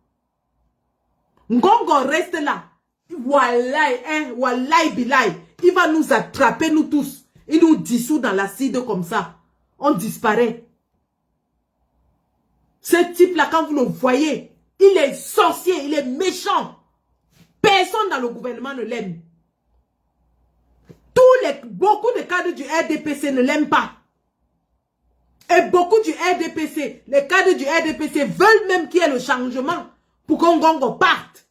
Ngongo reste là. Wallahi, wallahi bilay. Il va nous attraper, nous tous. Il nous dissout dans l'acide comme ça. On disparaît. Ce type-là, quand vous le voyez, il est sorcier, il est méchant. Personne dans le gouvernement ne l'aime. Beaucoup de cadres du RDPC ne l'aiment pas. Et beaucoup du RDPC, les cadres du RDPC veulent même qu'il y ait le changement pour qu'un Ngongo parte.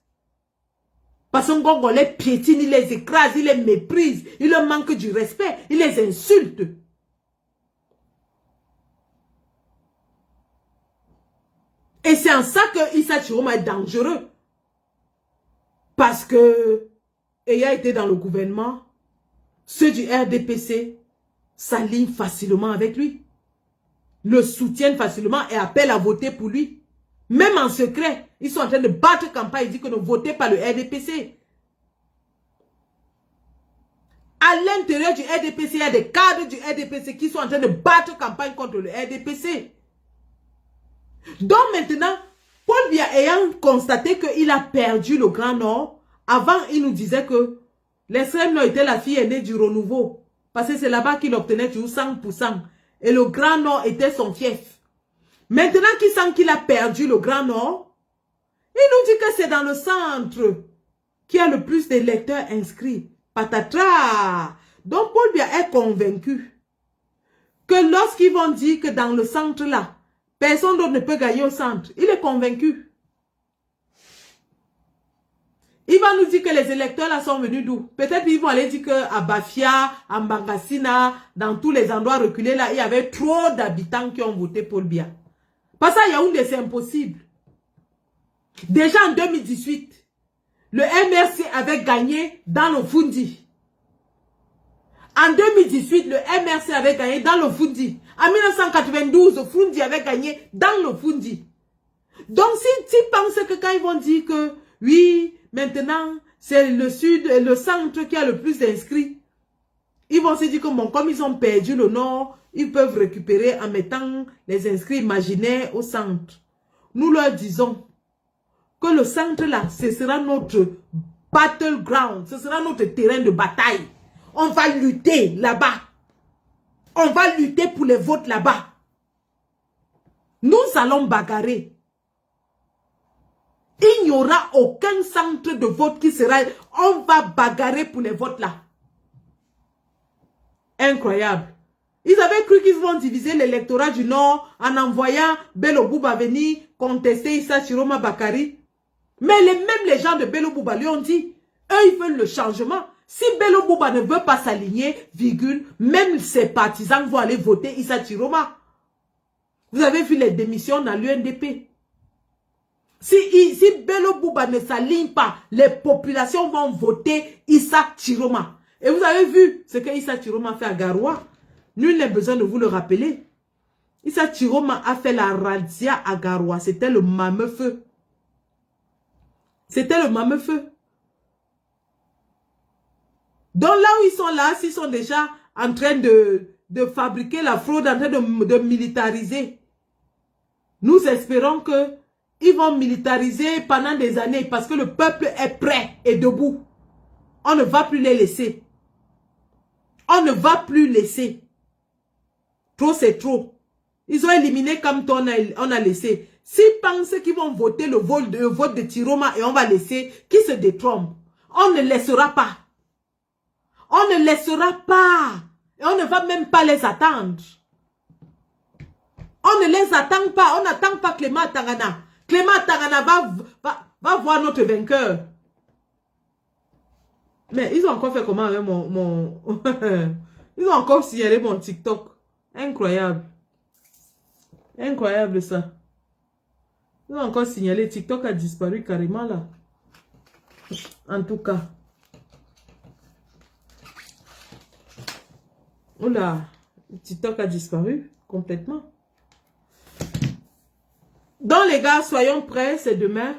Parce qu'un Ngongo les piétine, il les écrase, il les méprise, il leur manque du respect, il les insulte. Et c'est en ça que Issa Chiroma est dangereux. Parce que, ayant été dans le gouvernement, ceux du RDPC s'alignent facilement avec lui. Le soutiennent facilement et appellent à voter pour lui. Même en secret, ils sont en train de battre campagne. Ils disent que ne votez pas le RDPC. À l'intérieur du RDPC, il y a des cadres du RDPC qui sont en train de battre campagne contre le RDPC. Donc maintenant, Paul Biya ayant constaté qu'il a perdu le Grand Nord, avant il nous disait que l'extrême Nord était la fille aînée du renouveau. Parce que c'est là-bas qu'il obtenait toujours 100%. Et le Grand Nord était son fief. Maintenant qu'il sent qu'il a perdu le Grand Nord, il nous dit que c'est dans le centre qu'il y a le plus d'électeurs inscrits. Patatras. Donc Paul Biya est convaincu que lorsqu'ils vont dire que dans le centre là, personne d'autre ne peut gagner au centre, il est convaincu. Il va nous dire que les électeurs là sont venus d'où? Peut-être ils vont aller dire qu'à Bafia, à Mbangasina, dans tous les endroits reculés là, il y avait trop d'habitants qui ont voté Paul Biya. Parce que Yaoundé, c'est impossible. Déjà en 2018, le MRC avait gagné dans le Fundi. En 2018, le MRC avait gagné dans le Fundi. En 1992, le Fundi avait gagné dans le Fundi. Donc si tu penses que quand ils vont dire que oui, maintenant, c'est le sud et le centre qui a le plus d'inscrits, ils vont se dire que bon, comme ils ont perdu le nord, ils peuvent récupérer en mettant les inscrits imaginaires au centre. Nous leur disons que le centre là, ce sera notre battleground, ce sera notre terrain de bataille. On va lutter là-bas. On va lutter pour les votes là-bas. Nous allons bagarrer. Il n'y aura aucun centre de vote qui sera... On va bagarrer pour les votes là. Incroyable. Ils avaient cru qu'ils vont diviser l'électorat du Nord en envoyant Bello Bouba venir contester Issa Chiroma Bakari. Mais même les gens de Bello Bouba lui ont dit, eux ils veulent le changement. Si Bello Bouba ne veut pas s'aligner, virgule, même ses partisans vont aller voter Issa Chiroma. Vous avez vu les démissions dans l'UNDP. Si Bello Bouba ne s'aligne pas, les populations vont voter Issa Chiroma. Et vous avez vu ce que Issa Chiroma fait à Garoua. Nul n'a besoin de vous le rappeler. Issa Chiroma a fait la razzia à Garoua. C'était le mamefeu. C'était le mamefeu. Donc là où ils sont là, s'ils sont déjà en train de fabriquer la fraude, en train de militariser, nous espérons que ils vont militariser pendant des années parce que le peuple est prêt et debout. On ne va plus les laisser. On ne va plus laisser. Trop, c'est trop. Ils ont éliminé comme on a laissé. S'ils pensent qu'ils vont voter le vote de Chiroma et on va laisser, qui se détrompe. On ne laissera pas. On ne laissera pas. Et on ne va même pas les attendre. On ne les attend pas. On n'attend pas Clément Tangana. Clément Tangana va voir notre vainqueur. Mais ils ont encore fait comment avec mon... Ils ont encore signalé mon TikTok. Incroyable. Incroyable ça. Ils ont encore signalé. TikTok a disparu carrément là. En tout cas. Oula. TikTok a disparu complètement. Donc les gars, soyons prêts. C'est demain.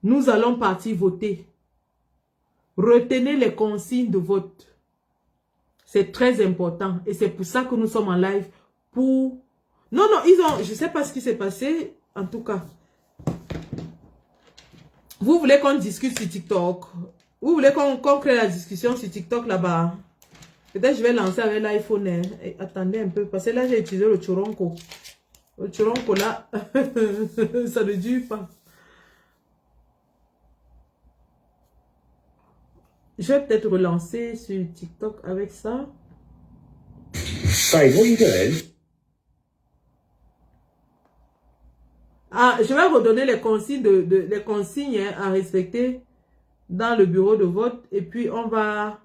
Nous allons partir voter. Retenez les consignes de vote. C'est très important. Et c'est pour ça que nous sommes en live. Pour... Non, non, ils ont... Je ne sais pas ce qui s'est passé. En tout cas. Vous voulez qu'on discute sur TikTok? Vous voulez qu'on crée la discussion sur TikTok là-bas? Peut-être je vais lancer avec l'iPhone. Hein. Attendez un peu. Parce que là, j'ai utilisé le Choronko. Le Choronko là, ça ne dure pas. Je vais peut-être relancer sur TikTok avec ça. Hey, what are you doing? Ah, je vais redonner les consignes, les consignes hein, à respecter dans le bureau de vote. Et puis, on va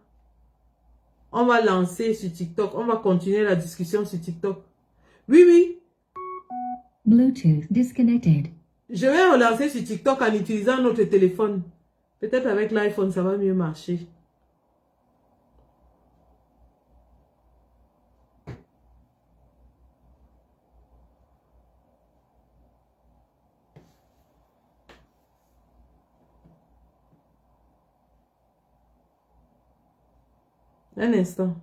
lancer sur TikTok. On va continuer la discussion sur TikTok. Oui, oui. Bluetooth disconnected. Je vais relancer sur TikTok en utilisant notre téléphone. Peut-être avec l'iPhone, ça va mieux marcher. Un instant.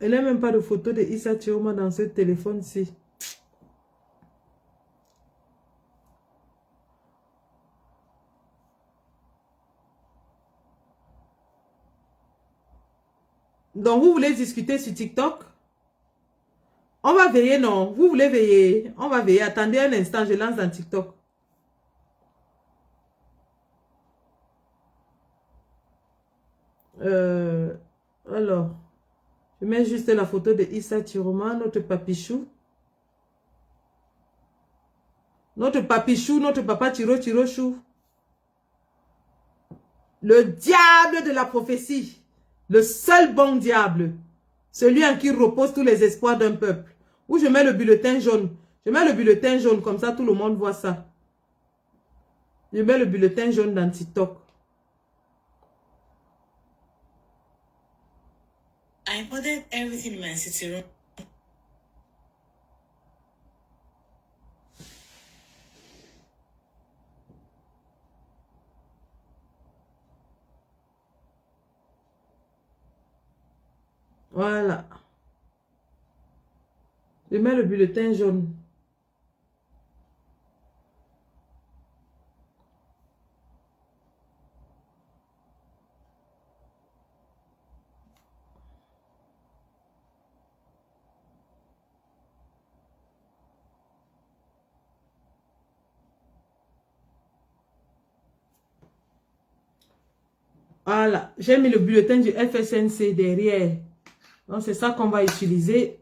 Elle n'a même pas de photo de Issa Chiroma dans ce téléphone-ci. Donc, vous voulez discuter sur TikTok? On va veiller, non? Vous voulez veiller? On va veiller. Attendez un instant, je lance dans TikTok. Alors, je mets juste la photo de Issa Chiroma, notre papichou. Notre papichou, notre papa Chiro-Chiro-Chou. Le diable de la prophétie. Le seul bon diable. Celui en qui reposent tous les espoirs d'un peuple. Où je mets le bulletin jaune. Je mets le bulletin jaune, comme ça tout le monde voit ça. Je mets le bulletin jaune dans TikTok. I ordered everything in my city room. Voilà. Je mets le bulletin jaune. Voilà. J'ai mis le bulletin du FSNC derrière. Donc, c'est ça qu'on va utiliser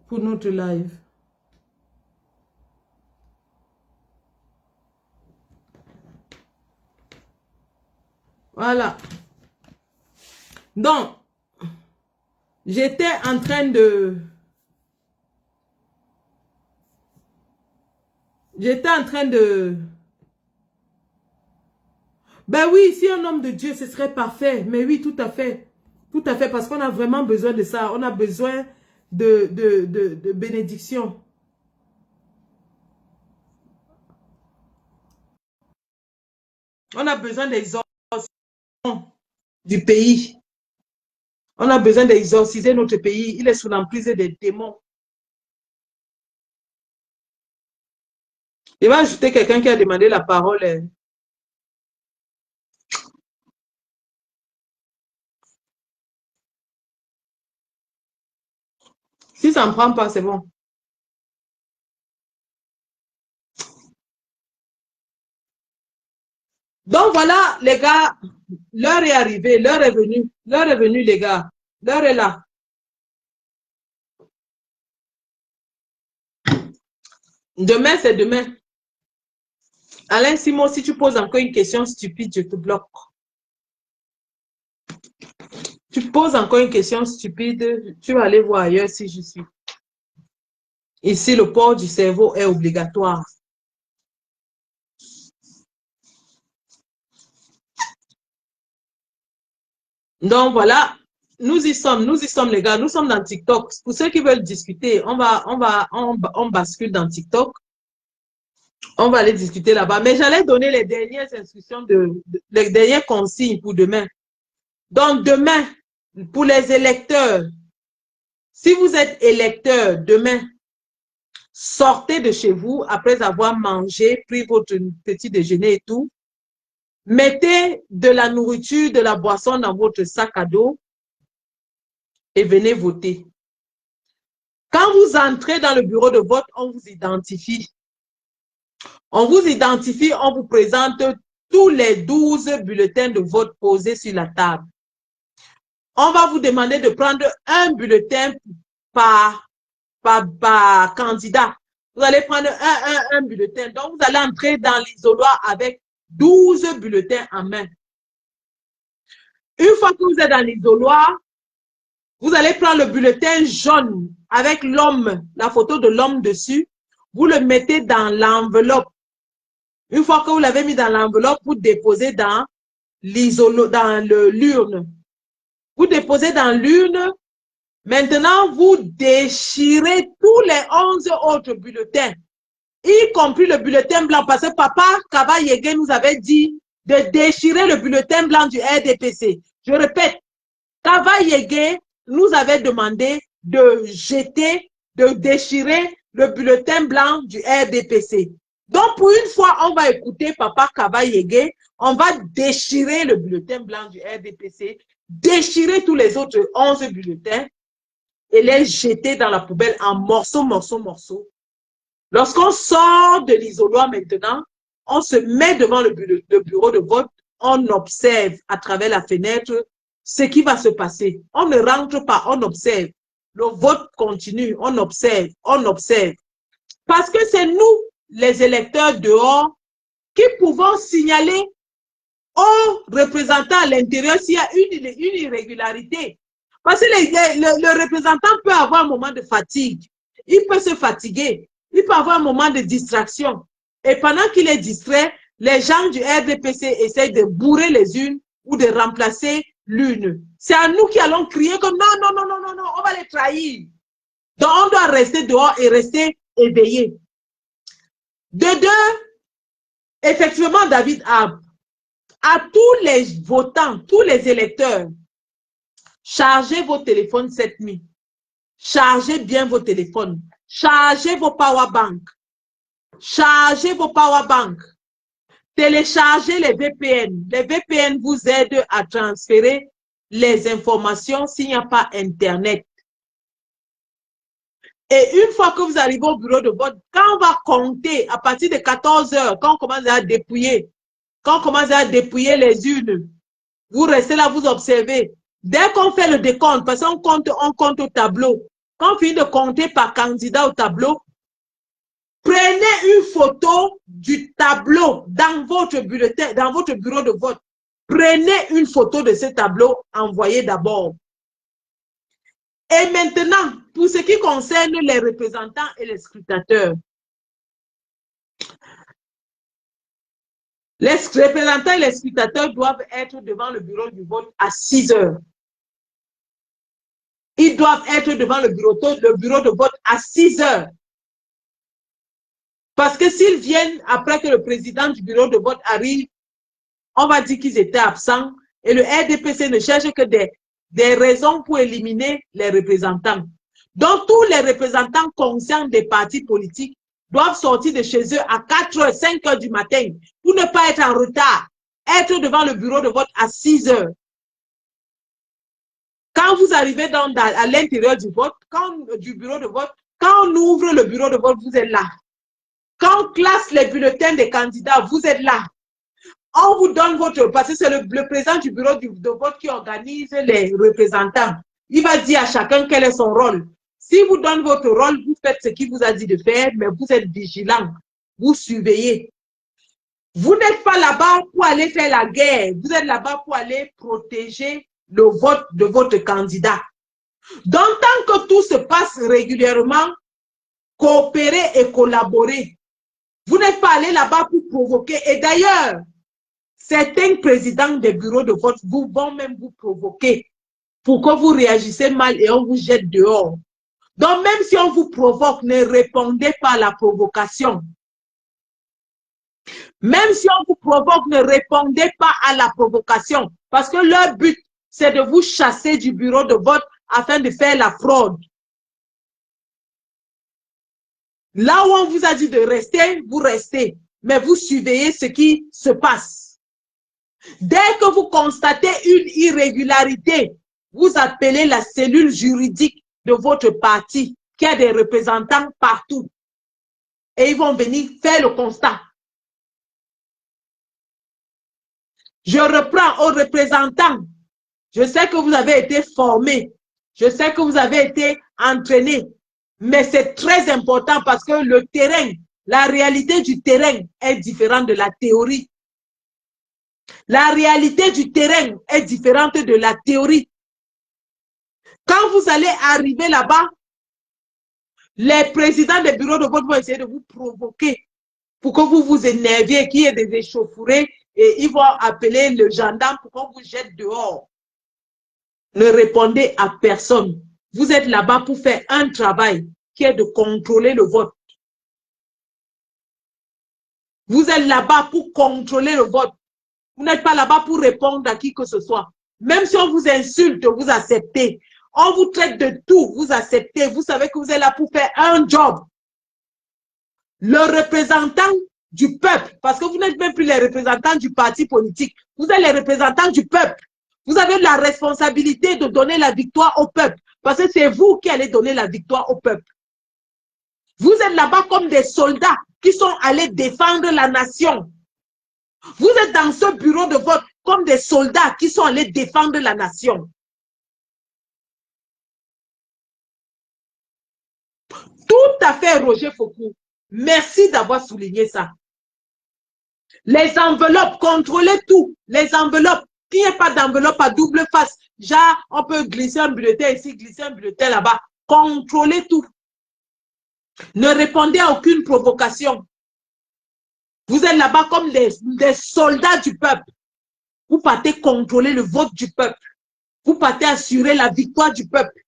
pour notre live. Voilà. Donc, j'étais en train de... Ben oui, si un homme de Dieu, ce serait parfait. Mais oui, tout à fait. Tout à fait, parce qu'on a vraiment besoin de ça. On a besoin de bénédiction. On a besoin d'exorcisation du pays. On a besoin d'exorciser notre pays. Il est sous l'emprise des démons. Il va ajouter quelqu'un qui a demandé la parole. Si ça ne prend pas, c'est bon. Donc voilà, les gars, l'heure est arrivée, l'heure est venue, les gars. L'heure est là. Demain, c'est demain. Alain Simon, si tu poses encore une question stupide, je te bloque. Tu poses encore une question stupide, tu vas aller voir ailleurs si je suis. Ici, le port du cerveau est obligatoire. Donc, voilà. nous y sommes les gars, nous sommes dans TikTok. Pour ceux qui veulent discuter, on bascule dans TikTok. On va aller discuter là-bas. Mais j'allais donner les dernières instructions, les dernières consignes pour demain. Donc, demain, pour les électeurs, si vous êtes électeur demain, sortez de chez vous après avoir mangé, pris votre petit déjeuner et tout. Mettez de la nourriture, de la boisson dans votre sac à dos et venez voter. Quand vous entrez dans le bureau de vote, on vous identifie. On vous identifie, on vous présente tous les 12 bulletins de vote posés sur la table. On va vous demander de prendre un bulletin par candidat. Vous allez prendre un bulletin. Donc, vous allez entrer dans l'isoloir avec 12 bulletins en main. Une fois que vous êtes dans l'isoloir, vous allez prendre le bulletin jaune avec l'homme, la photo de l'homme dessus. Vous le mettez dans l'enveloppe. Une fois que vous l'avez mis dans l'enveloppe, vous déposez dans l'urne. Vous déposez dans l'urne. Maintenant, vous déchirez tous les 11 autres bulletins, y compris le bulletin blanc, parce que Papa Kaba Yégué nous avait dit de déchirer le bulletin blanc du RDPC. Je répète, Kaba Yégué nous avait demandé de déchirer le bulletin blanc du RDPC. Donc, pour une fois, on va écouter Papa Kaba Yégué, on va déchirer le bulletin blanc du RDPC, déchirer tous les autres 11 bulletins, et les jeter dans la poubelle en morceaux. Lorsqu'on sort de l'isoloir maintenant, on se met devant le bureau de vote, on observe à travers la fenêtre ce qui va se passer. On ne rentre pas, on observe. Le vote continue, on observe. Parce que c'est nous, les électeurs dehors, qui pouvons signaler aux représentants à l'intérieur s'il y a une irrégularité. Parce que le représentant peut avoir un moment de fatigue. Il peut se fatiguer. Il peut avoir un moment de distraction. Et pendant qu'il est distrait, les gens du RDPC essayent de bourrer les unes ou de remplacer l'une. C'est à nous qui allons crier comme non, on va les trahir. Donc on doit rester dehors et rester éveillé. De deux, effectivement, David Ab, à tous les votants, tous les électeurs, chargez vos téléphones cette nuit. Chargez bien vos téléphones. Chargez vos powerbanks. Chargez vos powerbanks. Téléchargez les VPN. Les VPN vous aident à transférer les informations s'il n'y a pas Internet. Et une fois que vous arrivez au bureau de vote, quand on va compter à partir de 14 heures, quand on commence à dépouiller les urnes, vous restez là, vous observez. Dès qu'on fait le décompte, parce qu'on compte au tableau, quand on finit de compter par candidat au tableau, prenez une photo du tableau dans votre bulletin, dans votre bureau de vote. Prenez une photo de ce tableau, envoyez d'abord. Et maintenant, pour ce qui concerne les représentants et les scrutateurs, les représentants et les scrutateurs doivent être devant le bureau du vote à 6 heures. Ils doivent être devant le bureau de vote à 6 heures. Parce que s'ils viennent après que le président du bureau de vote arrive, on va dire qu'ils étaient absents et le RDPC ne cherche que des raisons pour éliminer les représentants. Donc, tous les représentants conscients des partis politiques doivent sortir de chez eux à 4 heures, 5 heures du matin pour ne pas être en retard. Être devant le bureau de vote à 6 heures. Quand vous arrivez à l'intérieur du vote, du bureau de vote, quand on ouvre le bureau de vote, vous êtes là. Quand on classe les bulletins des candidats, vous êtes là. On vous donne parce que c'est le président du bureau de vote qui organise les représentants. Il va dire à chacun quel est son rôle. Si vous donne votre rôle, vous faites ce qu'il vous a dit de faire, mais vous êtes vigilant. Vous surveillez. Vous n'êtes pas là-bas pour aller faire la guerre. Vous êtes là-bas pour aller protéger le vote de votre candidat. Donc, tant que tout se passe régulièrement, coopérer et collaborer. Vous n'êtes pas allé là-bas pour provoquer. Et d'ailleurs, certains présidents des bureaux de vote vont même vous provoquer pour que vous réagissez mal et on vous jette dehors. Donc, même si on vous provoque, ne répondez pas à la provocation. Même si on vous provoque, ne répondez pas à la provocation. Parce que leur but, c'est de vous chasser du bureau de vote afin de faire la fraude. Là où on vous a dit de rester, vous restez. Mais vous surveillez ce qui se passe. Dès que vous constatez une irrégularité, vous appelez la cellule juridique de votre parti, qui a des représentants partout. Et ils vont venir faire le constat. Je reprends aux représentants. Je sais que vous avez été formés. Je sais que vous avez été entraînés. Mais c'est très important parce que le terrain, la réalité du terrain est différente de la théorie. La réalité du terrain est différente de la théorie. Quand vous allez arriver là-bas, les présidents des bureaux de vote vont essayer de vous provoquer pour que vous vous énerviez, qu'il y ait des échauffourées et ils vont appeler le gendarme pour qu'on vous jette dehors. Ne répondez à personne. Vous êtes là-bas pour faire un travail qui est de contrôler le vote. Vous êtes là-bas pour contrôler le vote. Vous n'êtes pas là-bas pour répondre à qui que ce soit. Même si on vous insulte, vous acceptez. On vous traite de tout, vous acceptez. Vous savez que vous êtes là pour faire un job. Le représentant du peuple, parce que vous n'êtes même plus les représentants du parti politique. Vous êtes les représentants du peuple. Vous avez la responsabilité de donner la victoire au peuple. Parce que c'est vous qui allez donner la victoire au peuple. Vous êtes là-bas comme des soldats qui sont allés défendre la nation. Vous êtes dans ce bureau de vote comme des soldats qui sont allés défendre la nation. Tout à fait, Roger Foucault. Merci d'avoir souligné ça. Les enveloppes, contrôlez tout. Les enveloppes, qu'il n'y ait pas d'enveloppe à double face. Genre, on peut glisser un bulletin ici, glisser un bulletin là-bas. Contrôlez tout. Ne répondez à aucune provocation. Vous êtes là-bas comme des soldats du peuple. Vous partez contrôler le vote du peuple. Vous partez assurer la victoire du peuple.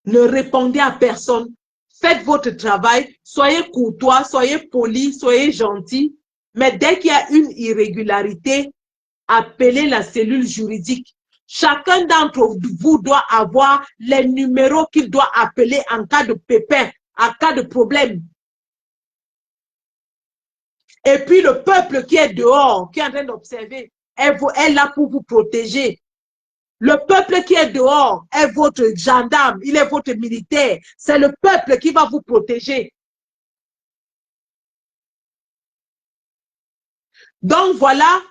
Ne répondez à personne. Faites votre travail. Soyez courtois, soyez poli, soyez gentil. Mais dès qu'il y a une irrégularité, appelez la cellule juridique. Chacun d'entre vous doit avoir les numéros qu'il doit appeler en cas de pépin, en cas de problème. Et puis le peuple qui est dehors, qui est en train d'observer, est là pour vous protéger. Le peuple qui est dehors est votre gendarme, il est votre militaire. C'est le peuple qui va vous protéger. Donc voilà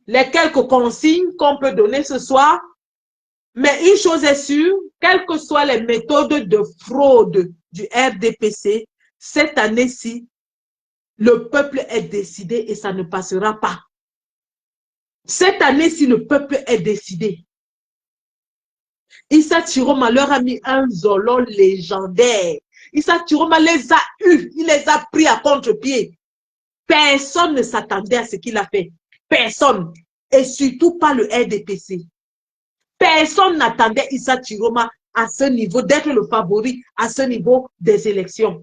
les quelques consignes qu'on peut donner ce soir. Mais une chose est sûre, quelles que soient les méthodes de fraude du RDPC, cette année-ci, le peuple est décidé et ça ne passera pas. Cette année-ci, le peuple est décidé. Issa Chiroma leur a mis un zolo légendaire. Issa Chiroma les a eus, il les a pris à contre-pied. Personne ne s'attendait à ce qu'il a fait. Personne. Et surtout pas le RDPC. Personne n'attendait Issa Chiroma à ce niveau, d'être le favori à ce niveau des élections.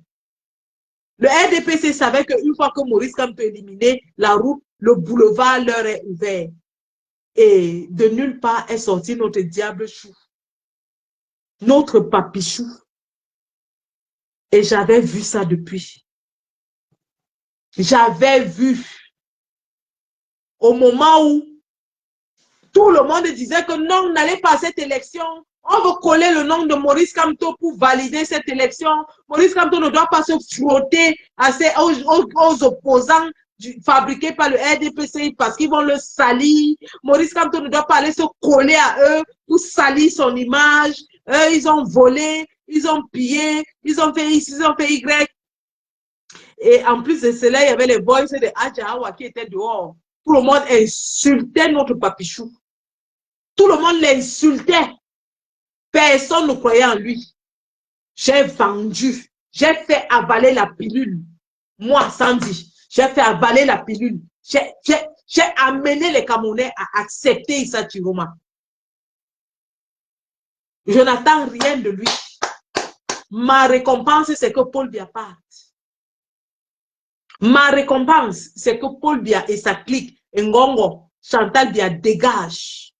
Le RDPC savait qu'une fois que Maurice Kamto peut éliminer la route, le boulevard leur est ouvert. Et de nulle part est sorti notre diable chou. Notre papichou. Et j'avais vu ça depuis. J'avais vu. Au moment où tout le monde disait que non, n'allez pas à cette élection. On veut coller le nom de Maurice Kamto pour valider cette élection. Maurice Kamto ne doit pas se frotter aux opposants fabriqués par le RDPC parce qu'ils vont le salir. Maurice Kamto ne doit pas aller se coller à eux pour salir son image. Eux, ils ont volé, ils ont pillé, ils ont fait X, ils ont fait Y. Et en plus de cela, il y avait les boys de Adjahawa qui étaient dehors. Tout le monde insultait notre papichou. Tout le monde l'insultait. Personne ne croyait en lui. J'ai vendu. J'ai fait avaler la pilule. Moi, Sandy, j'ai fait avaler la pilule. J'ai J'ai amené les Camerounais à accepter Issa Chiroma. Je n'attends rien de lui. Ma récompense, c'est que Paul Biya parte. Ma récompense, c'est que Paul Biya et sa clique, Ngongo, Chantal Biya dégagent.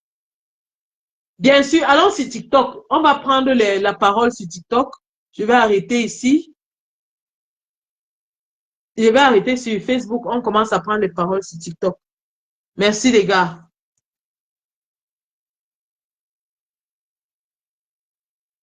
Bien sûr, allons sur TikTok. On va prendre la parole sur TikTok. Je vais arrêter ici. Je vais arrêter sur Facebook. On commence à prendre les paroles sur TikTok. Merci les gars.